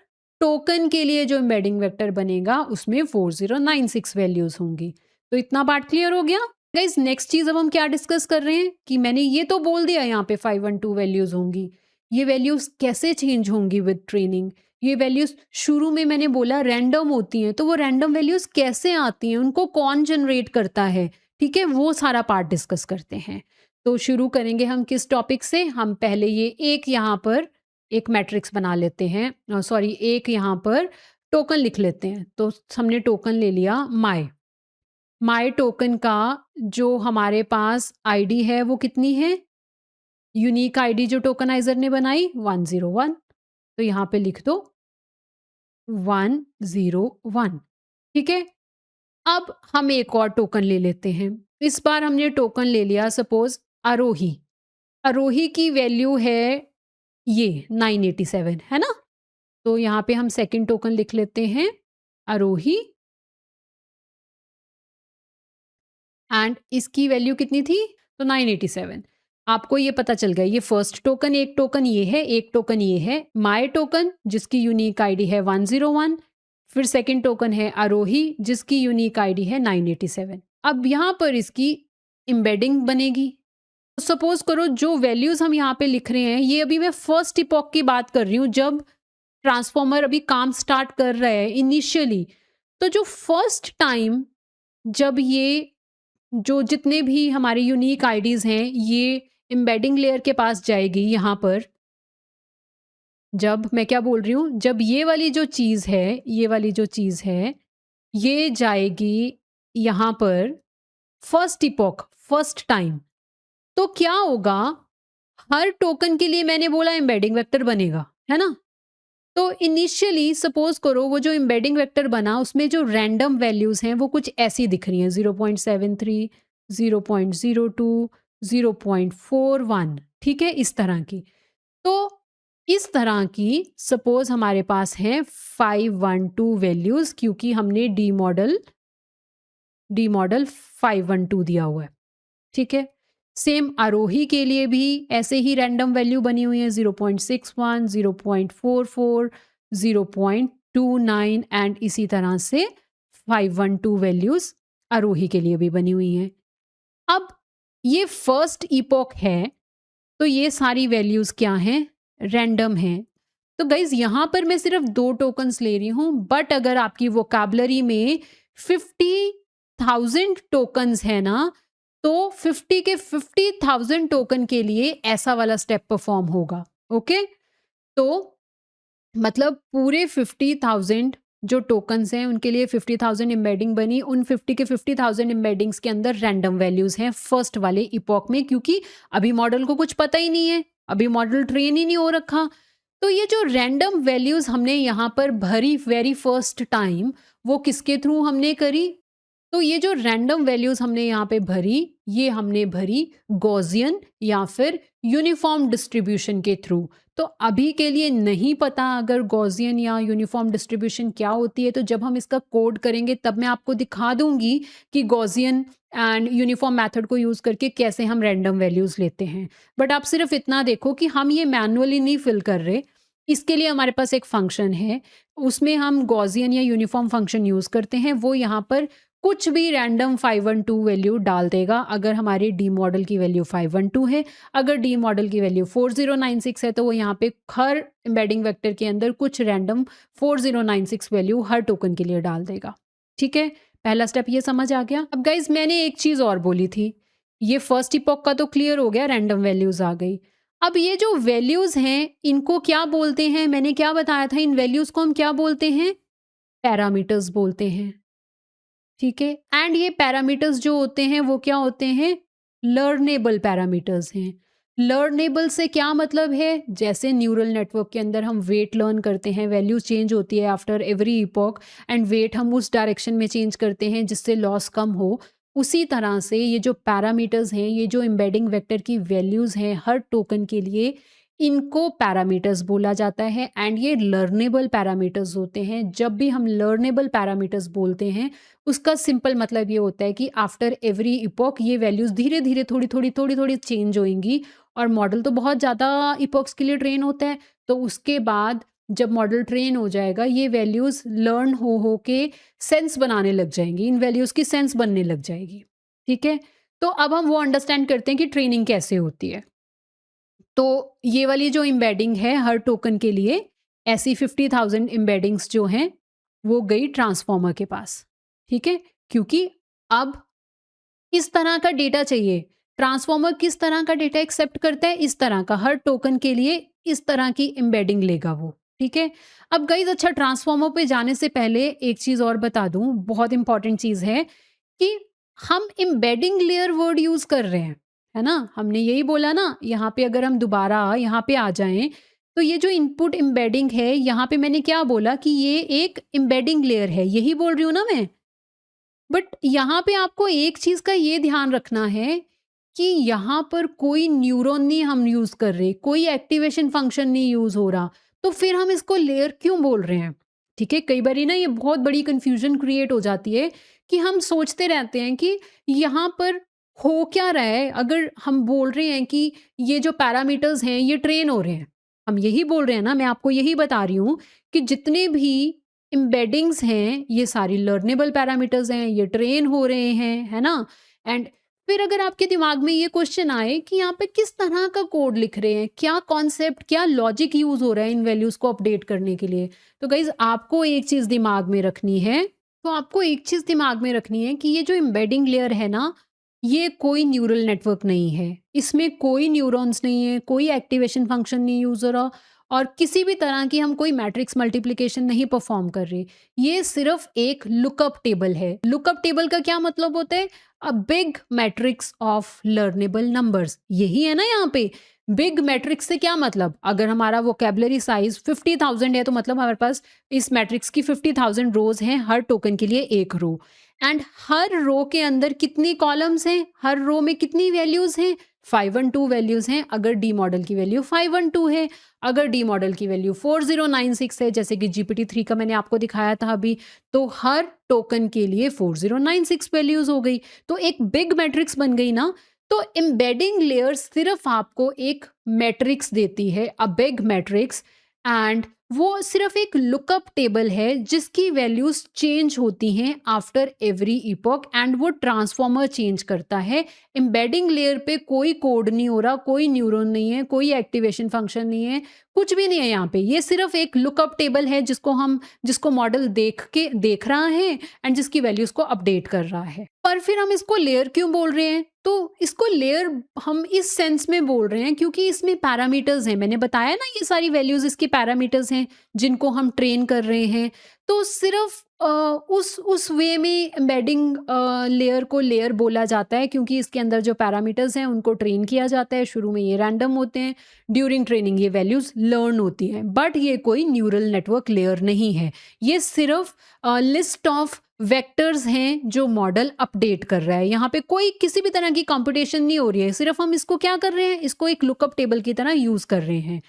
टोकन के लिए जो एम्बेडिंग वेक्टर बनेगा उसमें 4096 वैल्यूज होंगी। तो इतना पार्ट क्लियर हो गया गाइस। नेक्स्ट चीज अब हम क्या डिस्कस कर रहे हैं कि मैंने ये तो बोल दिया यहाँ पे 512 वैल्यूज होंगी, ये वैल्यूज कैसे चेंज होंगी विद ट्रेनिंग। ये वैल्यूज शुरू में मैंने बोला रैंडम होती हैं, तो वो रैंडम वैल्यूज कैसे आती हैं, उनको कौन जनरेट करता है, ठीक है, वो सारा पार्ट डिस्कस करते हैं। तो शुरू करेंगे हम किस टॉपिक से। हम पहले ये एक यहाँ पर एक मैट्रिक्स बना लेते हैं, सॉरी एक यहाँ पर टोकन लिख लेते हैं। तो हमने टोकन ले लिया माय टोकन का जो हमारे पास आईडी है वो कितनी है, यूनिक आईडी जो टोकनाइजर ने बनाई 101। तो यहाँ पे लिख दो 101, ठीक है। अब हम एक और टोकन ले लेते हैं। इस बार हमने टोकन ले लिया सपोज आरोही। आरोही की वैल्यू है ये 987, है ना। तो यहाँ पे हम सेकंड टोकन लिख लेते हैं आरोही, एंड इसकी वैल्यू कितनी थी, तो 987। आपको ये पता चल गया, ये फर्स्ट टोकन, एक टोकन ये है, एक टोकन ये है माय टोकन जिसकी यूनिक आईडी है 101, फिर सेकंड टोकन है आरोही जिसकी यूनिक आईडी है 987। अब यहाँ पर इसकी एम्बेडिंग बनेगी। सपोज करो जो वैल्यूज हम यहाँ पे लिख रहे हैं, ये अभी मैं फर्स्ट इपॉक की बात कर रही हूँ, जब ट्रांसफॉर्मर अभी काम स्टार्ट कर रहा है इनिशियली। तो जो फर्स्ट टाइम जब ये जो जितने भी हमारे यूनिक आईडीज हैं ये एम्बेडिंग लेयर के पास जाएगी, यहाँ पर जब मैं क्या बोल रही हूँ, जब ये वाली जो चीज़ है, ये वाली जो चीज़ है ये जाएगी यहाँ पर फर्स्ट इपॉक, फर्स्ट टाइम, तो क्या होगा, हर टोकन के लिए मैंने बोला एम्बेडिंग वेक्टर बनेगा, है ना। तो इनिशियली सपोज करो वो जो एम्बेडिंग वेक्टर बना उसमें जो रैंडम वैल्यूज हैं वो कुछ ऐसी दिख रही हैं, 0.73, 0.02, 0.41, ठीक है, इस तरह की। तो इस तरह की सपोज हमारे पास हैं 512 वैल्यूज, क्योंकि हमने डी मॉडल 512 दिया हुआ है, ठीक है। सेम आरोही के लिए भी ऐसे ही रैंडम वैल्यू बनी हुई है, 0.61, 0.44, 0.29 एंड इसी तरह से 512 वैल्यूज आरोही के लिए भी बनी हुई हैं। अब ये फर्स्ट इपॉक है, तो ये सारी वैल्यूज क्या हैं, रैंडम हैं। तो गाइज यहाँ पर मैं सिर्फ 2 टोकन्स ले रही हूँ, बट अगर आपकी वोकैबुलरी में 50,000 टोकन्स है ना, तो 50 के 50,000 टोकन के लिए ऐसा वाला स्टेप परफॉर्म होगा, ओके। तो मतलब पूरे 50,000 जो टोकन्स हैं उनके लिए 50,000 एम्बेडिंग बनी, उन 50 के 50,000 एम्बेडिंग्स के अंदर रैंडम वैल्यूज हैं फर्स्ट वाले इपॉक में, क्योंकि अभी मॉडल को कुछ पता ही नहीं है, अभी मॉडल ट्रेन ही नहीं हो रखा। तो ये जो रैंडम वैल्यूज हमने यहाँ पर भरी वेरी फर्स्ट टाइम, वो किसके थ्रू हमने करी, तो ये जो रैंडम वैल्यूज हमने यहाँ पे भरी, ये हमने भरी गॉसियन या फिर यूनिफॉर्म डिस्ट्रीब्यूशन के थ्रू। तो अभी के लिए नहीं पता अगर गॉसियन या यूनिफॉर्म डिस्ट्रीब्यूशन क्या होती है, तो जब हम इसका कोड करेंगे तब मैं आपको दिखा दूंगी कि गॉसियन एंड यूनिफॉर्म मेथड को यूज करके कैसे हम रैंडम वैल्यूज लेते हैं। बट आप सिर्फ इतना देखो कि हम ये मैनुअली नहीं फिल कर रहे, इसके लिए हमारे पास एक फंक्शन है, उसमें हम गॉसियन या यूनिफॉर्म फंक्शन यूज करते हैं। वो यहाँ पर कुछ भी रैंडम 512 वैल्यू डाल देगा। अगर हमारे डी मॉडल की वैल्यू 512 है, अगर डी मॉडल की वैल्यू 4096 है, तो वो यहाँ पे हर एम्बेडिंग वेक्टर के अंदर कुछ रैंडम 4096 वैल्यू हर टोकन के लिए डाल देगा, ठीक है। पहला स्टेप ये समझ आ गया। अब गाइज मैंने एक चीज और बोली थी, ये फर्स्ट इपॉक का तो क्लियर हो गया, रैंडम वैल्यूज आ गई। अब ये जो वैल्यूज हैं इनको क्या बोलते हैं, मैंने क्या बताया था, इन वैल्यूज को हम क्या बोलते हैं, पैरामीटर्स बोलते हैं, ठीक है। एंड ये पैरामीटर्स जो होते हैं वो क्या होते हैं, लर्नेबल पैरामीटर्स हैं। लर्नेबल से क्या मतलब है, जैसे न्यूरल नेटवर्क के अंदर हम वेट लर्न करते हैं, वैल्यू चेंज होती है after every epoch, and weight हम उस डायरेक्शन में चेंज करते हैं जिससे लॉस कम हो। उसी तरह से ये जो पैरामीटर्स हैं, ये जो एम्बेडिंग वेक्टर की वैल्यूज हैं हर टोकन के लिए, इनको पैरामीटर्स बोला जाता है। एंड ये लर्नेबल पैरामीटर्स होते हैं। जब भी हम लर्नेबल पैरामीटर्स बोलते हैं, उसका सिंपल मतलब ये होता है कि आफ्टर एवरी इपॉक ये वैल्यूज धीरे धीरे थोड़ी थोड़ी चेंज होंगी, और मॉडल तो बहुत ज़्यादा इपॉक्स के लिए ट्रेन होता है, तो उसके बाद जब मॉडल ट्रेन हो जाएगा, ये वैल्यूज़ लर्न हो के सेंस बनाने लग जाएँगी, इन वैल्यूज़ की सेंस बनने लग जाएगी, ठीक है? तो अब हम वो अंडरस्टैंड करते हैं कि ट्रेनिंग कैसे होती है। तो ये वाली जो एम्बेडिंग है हर टोकन के लिए, ऐसी 50,000 एम्बेडिंग्स जो हैं, वो गई ट्रांसफॉर्मर के पास, ठीक है? क्योंकि अब इस तरह का डेटा चाहिए। ट्रांसफॉर्मर किस तरह का डेटा एक्सेप्ट करता है? इस तरह का, हर टोकन के लिए इस तरह की एम्बेडिंग लेगा वो, ठीक है? अब गाइज़ अच्छा, ट्रांसफॉर्मर पे जाने से पहले एक चीज़ और बता दूँ, बहुत इंपॉर्टेंट चीज़ है कि हम एम्बेडिंग लेयर वर्ड यूज़ कर रहे हैं, है ना? हमने यही बोला ना, यहाँ पे अगर हम दोबारा यहाँ पे आ जाएँ, तो ये जो इनपुट एम्बेडिंग है, यहाँ पे मैंने क्या बोला कि ये एक एम्बेडिंग लेयर है, यही बोल रही हूँ ना मैं? बट यहाँ पे आपको एक चीज़ का ये ध्यान रखना है कि यहाँ पर कोई न्यूरॉन नहीं हम यूज़ कर रहे, कोई एक्टिवेशन फंक्शन नहीं यूज़ हो रहा, तो फिर हम इसको लेयर क्यों बोल रहे हैं? ठीक है, कई बारी ना ये बहुत बड़ी कन्फ्यूजन क्रिएट हो जाती है कि हम सोचते रहते हैं कि यहाँ पर हो क्या रहा है? अगर हम बोल रहे हैं कि ये जो पैरामीटर्स हैं ये ट्रेन हो रहे हैं, हम यही बोल रहे हैं ना, मैं आपको यही बता रही हूँ कि जितने भी एम्बेडिंग्स हैं, ये सारी लर्नेबल पैरामीटर्स हैं, ये ट्रेन हो रहे हैं, है ना? एंड फिर अगर आपके दिमाग में ये क्वेश्चन आए कि यहाँ पे किस तरह का कोड लिख रहे हैं, क्या कॉन्सेप्ट, क्या लॉजिक यूज़ हो रहा है इन वैल्यूज़ को अपडेट करने के लिए, तो गाइज़ आपको एक चीज़ दिमाग में रखनी है, कि ये जो एम्बेडिंग लेयर है ना, ये कोई न्यूरल नेटवर्क नहीं है। इसमें कोई न्यूरॉन्स नहीं है, कोई एक्टिवेशन फंक्शन नहीं यूज़ हो रहा और किसी भी तरह की हम कोई मैट्रिक्स मल्टीप्लिकेशन नहीं परफॉर्म कर रहे। ये सिर्फ एक लुकअप टेबल है। लुकअप टेबल का क्या मतलब होता है? A big matrix of learnable numbers, यही है ना यहाँ पे। बिग मैट्रिक्स से क्या मतलब? अगर हमारा वोकैबुलरी साइज 50,000 है, तो मतलब हमारे पास इस मैट्रिक्स की 50,000 रोज हैं, हर टोकन के लिए एक रो। एंड हर रो के अंदर कितनी कॉलम्स हैं, हर रो में कितनी वैल्यूज हैं? 512 वैल्यूज हैं। अगर डी मॉडल की वैल्यू 512 है, अगर डी मॉडल की वैल्यू 4096 है, जैसे कि GPT-3 का मैंने आपको दिखाया था अभी, तो हर टोकन के लिए 4096 वैल्यूज हो गई। तो एक बिग मैट्रिक्स बन गई ना। तो एम्बेडिंग लेयर सिर्फ आपको एक मैट्रिक्स देती है, अ बिग मैट्रिक्स, एंड वो सिर्फ एक लुकअप टेबल है जिसकी वैल्यूज चेंज होती हैं आफ्टर एवरी इपॉक, एंड वो ट्रांसफॉर्मर चेंज करता है। एम्बेडिंग लेयर पे कोई कोड नहीं हो रहा, कोई न्यूरॉन नहीं है, कोई एक्टिवेशन फंक्शन नहीं है, कुछ भी नहीं है यहाँ पे। ये सिर्फ एक लुकअप टेबल है जिसको मॉडल देख रहा है एंड जिसकी वैल्यूज को अपडेट कर रहा है। पर फिर हम इसको लेयर क्यों बोल रहे हैं? तो इसको लेयर हम इस सेंस में बोल रहे हैं क्योंकि इसमें पैरामीटर्स हैं। मैंने बताया ना, ये सारी वैल्यूज इसकी पैरामीटर्स हैं जिनको हम ट्रेन कर रहे हैं। तो सिर्फ उस वे में एम्बेडिंग लेयर को लेयर बोला जाता है क्योंकि इसके अंदर जो पैरामीटर्स हैं उनको ट्रेन किया जाता है। शुरू में ये रैंडम होते हैं, ड्यूरिंग ट्रेनिंग ये वैल्यूज लर्न होती हैं, बट ये कोई न्यूरल नेटवर्क लेयर नहीं है। ये सिर्फ लिस्ट ऑफ वेक्टर्स हैं जो मॉडल अपडेट कर रहा है। यहाँ पे कोई किसी भी तरह की कंप्यूटेशन नहीं हो रही है, सिर्फ हम इसको क्या कर रहे हैं, इसको एक लुकअप टेबल की तरह यूज कर रहे हैं।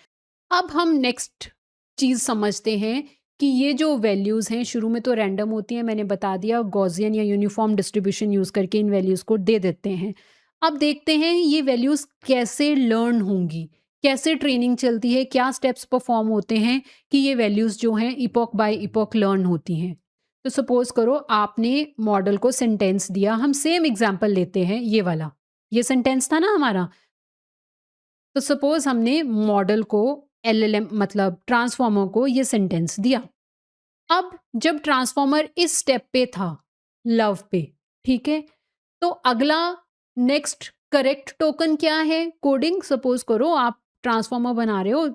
अब हम नेक्स्ट चीज समझते हैं कि ये जो वैल्यूज हैं शुरू में तो रैंडम होती हैं, मैंने बता दिया, गॉसियन या यूनिफॉर्म डिस्ट्रीब्यूशन यूज करके इन वैल्यूज को दे देते हैं। अब देखते हैं ये वैल्यूज कैसे लर्न होंगी, कैसे ट्रेनिंग चलती है, क्या स्टेप्स परफॉर्म होते हैं कि ये वैल्यूज जो हैं इपॉक बाय इपॉक लर्न होती हैं। तो सपोज करो आपने मॉडल को सेंटेंस दिया, हम सेम एग्जांपल लेते हैं, ये वाला, ये सेंटेंस था ना हमारा। तो सपोज हमने मॉडल को एलएलएम मतलब ट्रांसफॉर्मर को ये सेंटेंस दिया। अब जब ट्रांसफॉर्मर इस स्टेप पे था, लव पे, ठीक है, तो अगला नेक्स्ट करेक्ट टोकन क्या है? कोडिंग। सपोज करो आप ट्रांसफॉर्मर बना रहे हो,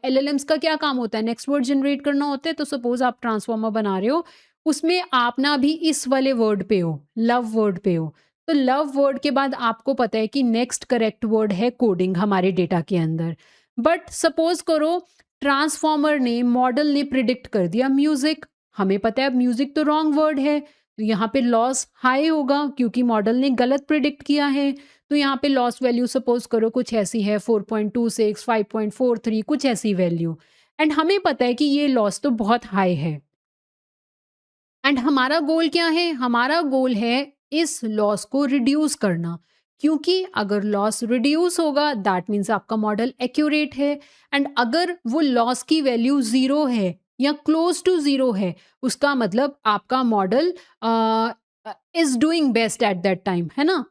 एलएलएम्स का क्या काम होता है? नेक्स्ट वर्ड जनरेट करना होता है। तो सपोज आप ट्रांसफॉर्मर बना रहे हो, उसमें आप ना भी इस वाले वर्ड पे हो, लव वर्ड पे हो, तो लव वर्ड के बाद आपको पता है कि नेक्स्ट करेक्ट वर्ड है कोडिंग हमारे डेटा के अंदर। बट सपोज करो ट्रांसफॉर्मर ने, मॉडल ने प्रिडिक्ट कर दिया म्यूजिक, हमें पता है अब म्यूजिक तो रॉन्ग वर्ड है, तो यहाँ पे लॉस हाई होगा क्योंकि मॉडल ने गलत प्रिडिक्ट किया है। तो यहाँ पे लॉस वैल्यू सपोज करो कुछ ऐसी है, 4.26, 5.43, कुछ ऐसी वैल्यू, एंड हमें पता है कि ये लॉस तो बहुत हाई है। एंड हमारा गोल क्या है? हमारा गोल है इस लॉस को रिड्यूस करना। क्योंकि अगर लॉस रिड्यूस होगा दैट मीन्स आपका मॉडल एक्यूरेट है, एंड अगर वो लॉस की वैल्यू 0 है या क्लोज टू 0 है, उसका मतलब आपका model is doing best at that time, है ना?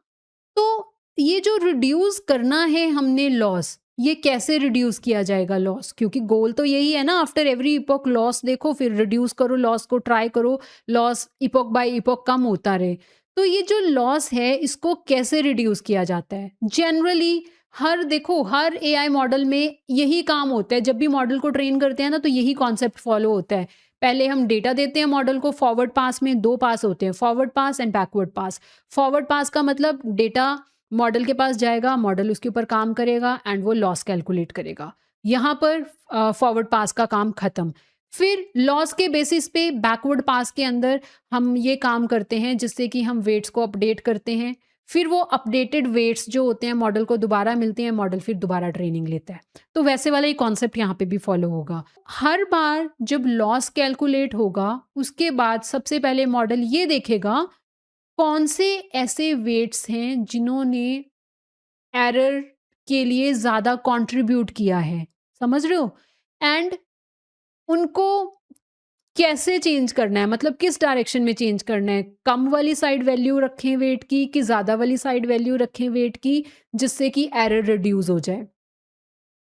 तो ये जो रिड्यूस करना है हमने लॉस, ये कैसे रिड्यूस किया जाएगा लॉस? क्योंकि गोल तो यही है ना, आफ्टर एवरी इपॉक लॉस देखो, फिर रिड्यूस करो लॉस को, ट्राई करो लॉस इपॉक बाय इपॉक कम होता रहे। तो ये जो लॉस है इसको कैसे रिड्यूस किया जाता है? जनरली हर एआई मॉडल में यही काम होता है। जब भी मॉडल को ट्रेन करते हैं ना, तो यही कॉन्सेप्ट फॉलो होता है। पहले हम डेटा देते हैं मॉडल को, फॉरवर्ड पास में 2 पास होते हैं, forward pass and backward pass. Forward pass का मतलब डेटा मॉडल के पास जाएगा, मॉडल उसके ऊपर काम करेगा एंड वो लॉस कैलकुलेट करेगा। यहाँ पर फॉरवर्ड पास का काम खत्म। फिर लॉस के बेसिस पे बैकवर्ड पास के अंदर हम ये काम करते हैं जिससे कि हम वेट्स को अपडेट करते हैं। फिर वो अपडेटेड वेट्स जो होते हैं मॉडल को दोबारा मिलते हैं, मॉडल फिर दोबारा ट्रेनिंग लेता है। तो वैसे वाला ही कॉन्सेप्ट यहाँ पे भी फॉलो होगा। हर बार जब लॉस कैलकुलेट होगा उसके बाद सबसे पहले मॉडल ये देखेगा कौन से ऐसे वेट्स हैं जिन्होंने एरर के लिए ज़्यादा कंट्रीब्यूट किया है, समझ रहे हो? एंड उनको कैसे चेंज करना है, मतलब किस डायरेक्शन में चेंज करना है? कम वाली साइड वैल्यू रखें वेट की कि ज़्यादा वाली साइड वैल्यू रखें वेट की, जिससे कि एरर रिड्यूस हो जाए।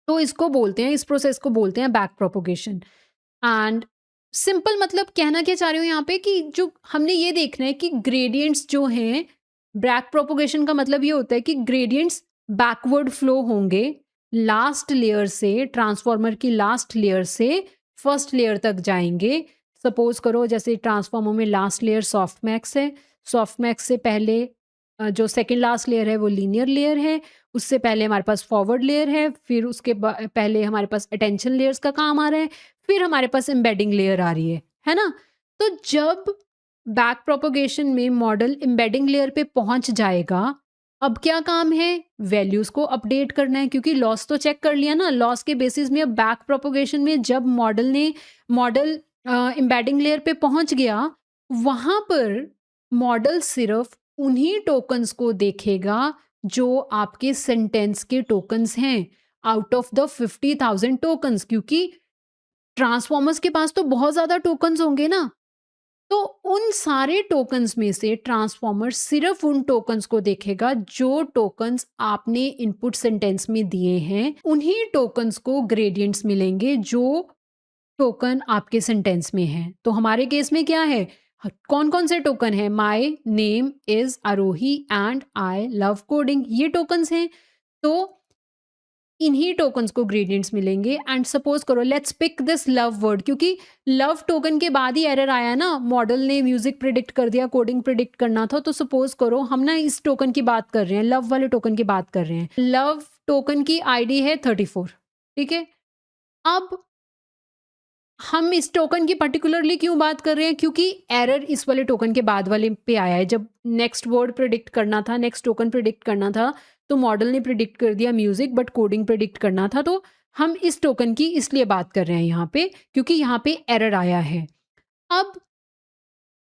तो इसको बोलते हैं, इस प्रोसेस को बोलते हैं बैक प्रोपोगेशन। एंड सिंपल मतलब कहना क्या चाह रही हूँ यहाँ पे कि जो हमने ये देखना है कि ग्रेडियंट्स जो हैं, बैक प्रोपोगेशन का मतलब ये होता है कि ग्रेडियंट्स बैकवर्ड फ्लो होंगे लास्ट लेयर से, ट्रांसफॉर्मर की लास्ट लेयर से फर्स्ट लेयर तक जाएंगे। सपोज करो जैसे ट्रांसफॉर्मर में लास्ट लेयर सॉफ्ट मैक्स है, सॉफ्ट मैक्स से पहले जो सेकेंड लास्ट लेयर है वो लीनियर लेयर है, उससे पहले हमारे पास फॉरवर्ड लेयर है, फिर उसके पहले हमारे पास अटेंशन लेयर्स का काम आ रहा है, फिर हमारे पास एम्बेडिंग लेयर आ रही है ना? तो जब बैक प्रोपोगेशन में मॉडल एम्बेडिंग लेयर पे पहुंच जाएगा, अब क्या काम है? वैल्यूज को अपडेट करना है, क्योंकि लॉस तो चेक कर लिया ना, लॉस के बेसिस में। अब बैक प्रोपोगेशन में जब मॉडल एम्बेडिंग लेयर पे पहुंच गया, वहां पर मॉडल सिर्फ उन्हीं टोकन्स को देखेगा जो आपके सेंटेंस के टोकन्स हैं, आउट ऑफ द 50,000 टोकन्स, क्योंकि ट्रांसफॉर्मर्स के पास तो बहुत ज्यादा टोकन्स होंगे ना। तो उन सारे टोकन्स में से ट्रांसफॉर्मर सिर्फ उन टोकन्स को देखेगा जो टोकन्स आपने इनपुट सेंटेंस में दिए हैं, उन्हीं टोकन्स को ग्रेडियंट्स मिलेंगे जो टोकन आपके सेंटेंस में है। तो हमारे केस में क्या है, कौन कौन से टोकन है? My name is Aarohi and I love coding, ये टोकन्स हैं। तो इन्हीं टोकन्स को ग्रेडियंट्स मिलेंगे। एंड सपोज करो let's pick this love word, क्योंकि लव टोकन के बाद ही एरर आया ना, मॉडल ने म्यूजिक प्रिडिक्ट कर दिया, कोडिंग प्रिडिक्ट करना था। तो सपोज करो हम ना इस टोकन की बात कर रहे हैं, लव वाले टोकन की बात कर रहे हैं। लव टोकन की आईडी है 34, ठीक है? अब हम इस टोकन की पर्टिकुलरली क्यों बात कर रहे हैं? क्योंकि एरर इस वाले टोकन के बाद वाले पे आया है। जब नेक्स्ट वर्ड प्रिडिक्ट करना था, नेक्स्ट टोकन प्रिडिक्ट करना था, तो मॉडल ने प्रिडिक्ट कर दिया म्यूजिक, बट कोडिंग प्रिडिक्ट करना था। तो हम इस टोकन की इसलिए बात कर रहे हैं यहाँ पे, क्योंकि यहाँ पे एरर आया है। अब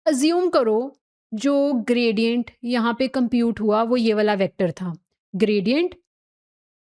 अज्यूम करो जो ग्रेडियंट यहाँ पे कंप्यूट हुआ वो ये वाला वेक्टर था। ग्रेडियंट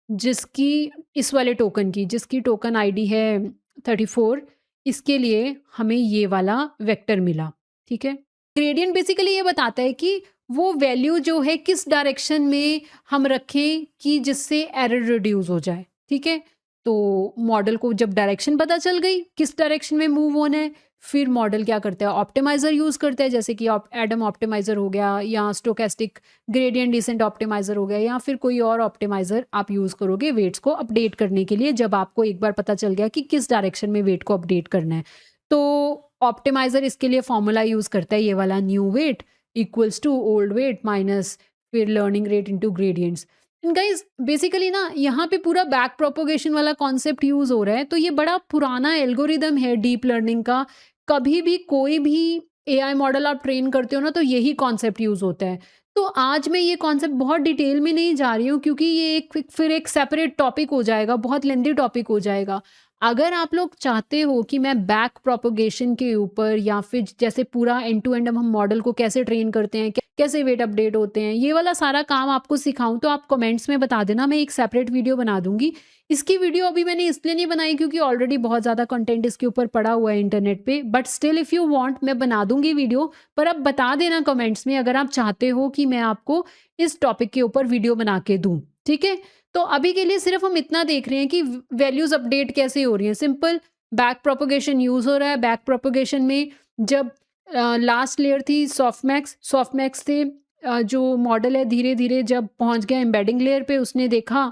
जिसकी इस वाले टोकन की, जिसकी टोकन आईडी है 34, इसके लिए हमें ये वाला वेक्टर मिला, ठीक है? ग्रेडियंट बेसिकली ये बताता है कि वो वैल्यू जो है किस डायरेक्शन में हम रखें कि जिससे एरर रिड्यूस हो जाए, ठीक है? तो मॉडल को जब डायरेक्शन पता चल गई किस डायरेक्शन में मूव होना है, फिर मॉडल क्या करता है? ऑप्टिमाइज़र यूज़ करता है, जैसे कि एडम ऑप्टिमाइज़र हो गया, या स्टोकेस्टिक ग्रेडियंट डिसेंट ऑप्टिमाइज़र हो गया, या फिर कोई और ऑप्टिमाइज़र आप यूज़ करोगे वेट्स को अपडेट करने के लिए, जब आपको एक बार पता चल गया कि किस डायरेक्शन में वेट को अपडेट करना है। तो ऑप्टिमाइज़र इसके लिए फॉर्मूला यूज़ करता है, ये वाला, new weight equals to old weight minus फिर learning rate into gradients. And guys basically ना यहाँ पे पूरा बैक प्रोपोगेशन वाला कॉन्सेप्ट यूज़ हो रहा है। तो ये बड़ा पुराना एल्गोरिदम है डीप लर्निंग का। कभी भी कोई भी एआई मॉडल आप ट्रेन करते हो ना, तो यही कॉन्सेप्ट यूज़ होता है। तो आज मैं ये कॉन्सेप्ट बहुत डिटेल में नहीं जा रही हूँ, क्योंकि ये फिर एक सेपरेट टॉपिक हो जाएगा, बहुत लेंदी टॉपिक हो जाएगा। अगर आप लोग चाहते हो कि मैं बैक प्रोपगेशन के ऊपर या फिर जैसे पूरा एंड टू एंड हम मॉडल को कैसे ट्रेन करते हैं, कैसे वेट अपडेट होते हैं, ये वाला सारा काम आपको सिखाऊं तो आप कमेंट्स में बता देना, मैं एक सेपरेट वीडियो बना दूंगी। इसकी वीडियो अभी मैंने इसलिए नहीं बनाई क्योंकि ऑलरेडी बहुत ज़्यादा कंटेंट इसके ऊपर पड़ा हुआ है इंटरनेट पे, but still if you want मैं बना दूंगी वीडियो। पर अब बता देना कमेंट्स में अगर आप चाहते हो कि मैं आपको इस टॉपिक के ऊपर वीडियो बना के दूं, ठीक है। तो अभी के लिए सिर्फ हम इतना देख रहे हैं कि वैल्यूज अपडेट कैसे हो रही हैं। सिंपल बैक प्रोपगेशन यूज हो रहा है। बैक प्रोपगेशन में जब लास्ट लेयर थी सॉफ्टमैक्स से जो मॉडल है धीरे धीरे जब पहुंच गया एम्बेडिंग लेयर पे, उसने देखा,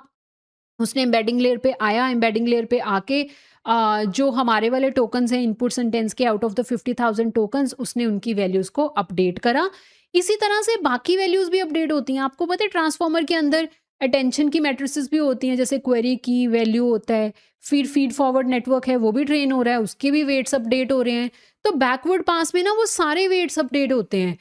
उसने एम्बेडिंग लेयर पे आया, एम्बेडिंग लेयर पे आके जो हमारे वाले टोकन्स हैं इनपुट्स एंड टेंस के, आउट ऑफ द 50,000 टोकन्स, उसने उनकी वैल्यूज को अपडेट करा। इसी तरह से बाकी वैल्यूज भी अपडेट होती हैं। आपको पता है ट्रांसफॉर्मर के अंदर अटेंशन की मैट्रिसेस भी होती हैं, जैसे क्वेरी की वैल्यू होता है, फिर फीड फॉरवर्ड नेटवर्क है वो भी ट्रेन हो रहा है, उसके भी वेट्स अपडेट हो रहे हैं। तो बैकवर्ड पास में ना वो सारे वेट्स अपडेट होते हैं।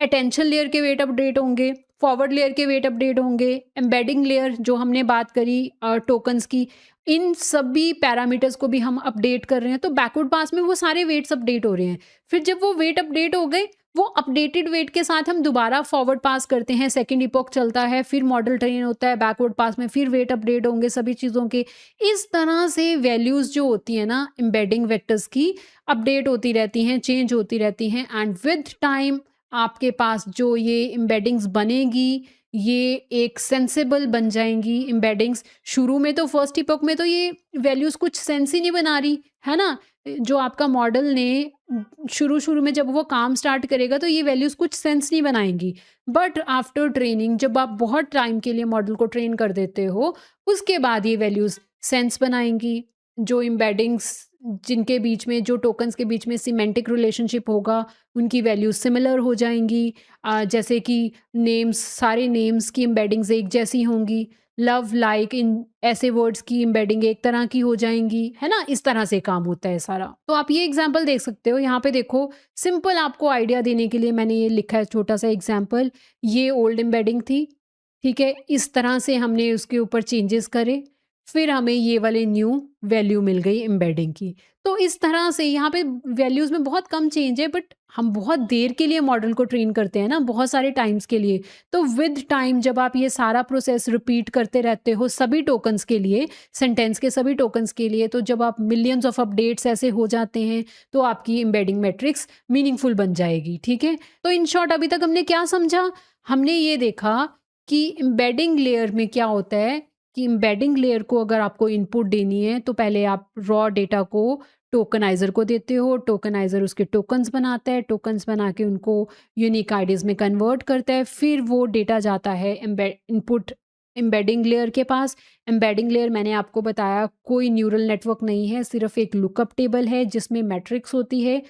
अटेंशन लेयर के वेट अपडेट होंगे, फॉरवर्ड लेयर के वेट अपडेट होंगे, एम्बेडिंग लेयर जो हमने बात करी टोकन्स की, इन सभी पैरामीटर्स को भी हम अपडेट कर रहे हैं। तो बैकवर्ड पास में वो सारे वेट्स अपडेट हो रहे हैं। फिर जब वो वेट अपडेट हो गए, वो अपडेटेड वेट के साथ हम दोबारा फॉरवर्ड पास करते हैं, सेकंड इपॉक चलता है, फिर मॉडल ट्रेन होता है, बैकवर्ड पास में फिर वेट अपडेट होंगे सभी चीज़ों के। इस तरह से वैल्यूज़ जो होती हैं ना एम्बेडिंग वेक्टर्स की, अपडेट होती रहती हैं, चेंज होती रहती हैं, एंड विद टाइम आपके पास जो ये एम्बेडिंग्स बनेगी, ये एक सेंसिबल बन जाएंगी एम्बेडिंग्स। शुरू में तो फर्स्ट इपॉक में तो ये वैल्यूज़ कुछ सेंस ही नहीं बना रही, है ना? जो आपका मॉडल ने शुरू में जब वो काम स्टार्ट करेगा तो ये वैल्यूज़ कुछ सेंस नहीं बनाएंगी। बट आफ्टर ट्रेनिंग जब आप बहुत टाइम के लिए मॉडल को ट्रेन कर देते हो, उसके बाद ये वैल्यूज़ सेंस बनाएंगी। जो एम्बेडिंग्स जिनके बीच में, जो टोकन्स के बीच में सिमेंटिक रिलेशनशिप होगा, उनकी वैल्यूज़ सिमिलर हो जाएंगी। जैसे कि नेम्स, सारे नेम्स की एम्बेडिंग्स एक जैसी होंगी। लव, लाइक, इन ऐसे वर्ड्स की एम्बेडिंग एक तरह की हो जाएंगी, है ना? इस तरह से काम होता है सारा। तो आप ये एग्जांपल देख सकते हो यहाँ पे, देखो सिंपल आपको आइडिया देने के लिए मैंने ये लिखा है छोटा सा एग्जांपल। ये ओल्ड एम्बेडिंग थी, ठीक है, इस तरह से हमने उसके ऊपर चेंजेस करे, फिर हमें ये वाले न्यू वैल्यू मिल गई एम्बेडिंग की। तो इस तरह से यहाँ पे वैल्यूज़ में बहुत कम चेंज है, बट हम बहुत देर के लिए मॉडल को ट्रेन करते हैं ना, बहुत सारे टाइम्स के लिए। तो विद टाइम जब आप ये सारा प्रोसेस रिपीट करते रहते हो सभी टोकन्स के लिए, सेंटेंस के सभी टोकन्स के लिए, तो जब आप मिलियंस ऑफ अपडेट्स ऐसे हो जाते हैं तो आपकी एम्बेडिंग मैट्रिक्स मीनिंगफुल बन जाएगी, ठीक है। तो इन शॉर्ट अभी तक हमने क्या समझा? हमने ये देखा कि एम्बेडिंग लेयर में क्या होता है कि एम्बेडिंग लेयर को अगर आपको इनपुट देनी है तो पहले आप रॉ डेटा को टोकनाइज़र को देते हो, टोकनाइज़र उसके टोकन्स बनाता है, टोकन्स बना के उनको यूनिक आईडीज़ में कन्वर्ट करता है, फिर वो डेटा जाता है इनपुट एम्बेडिंग लेयर के पास। एम्बेडिंग लेयर मैंने आपको बताया कोई न्यूरल नेटवर्क नहीं है, सिर्फ एक लुकअप टेबल है जिसमें मैट्रिक्स होती है।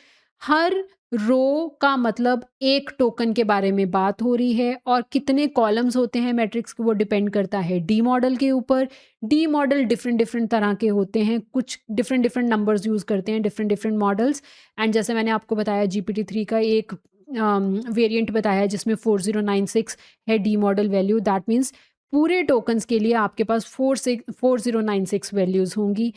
हर रो का मतलब एक टोकन के बारे में बात हो रही है, और कितने कॉलम्स होते हैं मैट्रिक्स को वो डिपेंड करता है डी मॉडल के ऊपर। डी मॉडल डिफरेंट डिफरेंट तरह के होते हैं, कुछ डिफरेंट डिफरेंट नंबर्स यूज़ करते हैं, डिफरेंट डिफरेंट मॉडल्स। एंड जैसे मैंने आपको बताया GPT-3 का एक वेरिएंट बताया जिसमें 4096 है D model value. That means पूरे टोकन्स के लिए आपके पास 4096 वैल्यूज़ होंगी।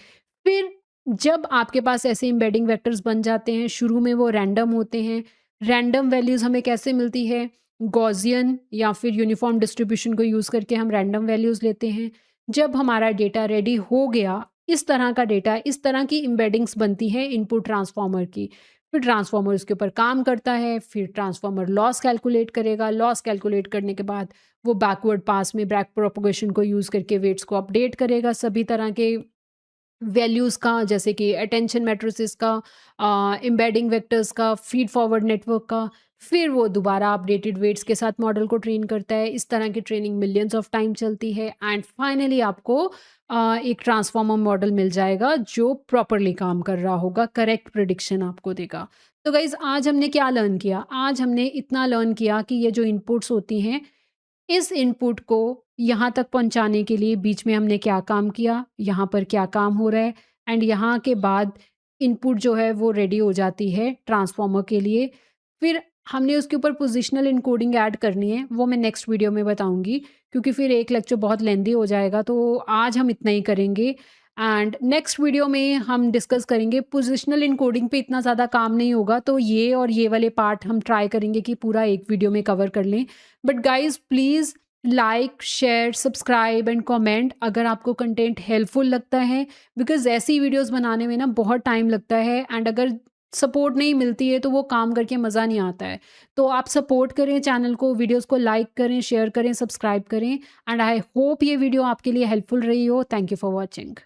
फिर जब आपके पास ऐसे एम्बेडिंग वेक्टर्स बन जाते हैं, शुरू में वो रैंडम होते हैं। रैंडम वैल्यूज़ हमें कैसे मिलती है? गॉसियन या फिर यूनिफॉर्म डिस्ट्रीब्यूशन को यूज़ करके हम रैंडम वैल्यूज़ लेते हैं। जब हमारा डेटा रेडी हो गया, इस तरह का डेटा, इस तरह की एम्बेडिंग्स बनती हैं इनपुट ट्रांसफॉर्मर की। फिर ट्रांसफॉर्मर उसके ऊपर काम करता है, फिर ट्रांसफॉर्मर लॉस कैलकुलेट करेगा। लॉस कैलकुलेट करने के बाद वो बैकवर्ड पास में बैक प्रोपगेशन को यूज़ करके वेट्स को अपडेट करेगा सभी तरह के वैल्यूज़ का, जैसे कि अटेंशन मैट्रिसेस का, एम्बेडिंग वेक्टर्स का, फीड फॉरवर्ड नेटवर्क का। फिर वो दोबारा अपडेटेड वेट्स के साथ मॉडल को ट्रेन करता है। इस तरह की ट्रेनिंग मिलियंस ऑफ टाइम चलती है, एंड फाइनली आपको एक ट्रांसफॉर्मर मॉडल मिल जाएगा जो प्रॉपरली काम कर रहा होगा, करेक्ट प्रिडिक्शन आपको देगा। तो गाइज आज हमने क्या लर्न किया? आज हमने इतना लर्न किया कि ये जो इनपुट्स होती हैं, इस इनपुट को यहाँ तक पहुँचाने के लिए बीच में हमने क्या काम किया, यहाँ पर क्या काम हो रहा है, एंड यहाँ के बाद इनपुट जो है वो रेडी हो जाती है ट्रांसफॉर्मर के लिए। फिर हमने उसके ऊपर पोजिशनल इनकोडिंग ऐड करनी है, वो मैं नेक्स्ट वीडियो में बताऊंगी क्योंकि फिर एक लेक्चर बहुत लेंदी हो जाएगा, तो आज हम इतना ही करेंगे। एंड नेक्स्ट वीडियो में हम डिस्कस करेंगे पोजिशनल इनकोडिंग पे इतना ज़्यादा काम नहीं होगा, तो ये और ये वाले पार्ट हम ट्राई करेंगे कि पूरा एक वीडियो में कवर कर लें। But guys please like, share, subscribe and comment अगर आपको कंटेंट हेल्पफुल लगता है, बिकॉज़ ऐसी वीडियोज़ बनाने में ना बहुत टाइम लगता है एंड अगर सपोर्ट नहीं मिलती है तो वो काम करके मज़ा नहीं आता है। तो आप सपोर्ट करें चैनल को, वीडियोज़ को लाइक करें, शेयर करें, सब्सक्राइब करें एंड आई होप ये वीडियो आपके लिए हेल्पफुल रही हो। Thank you for watching.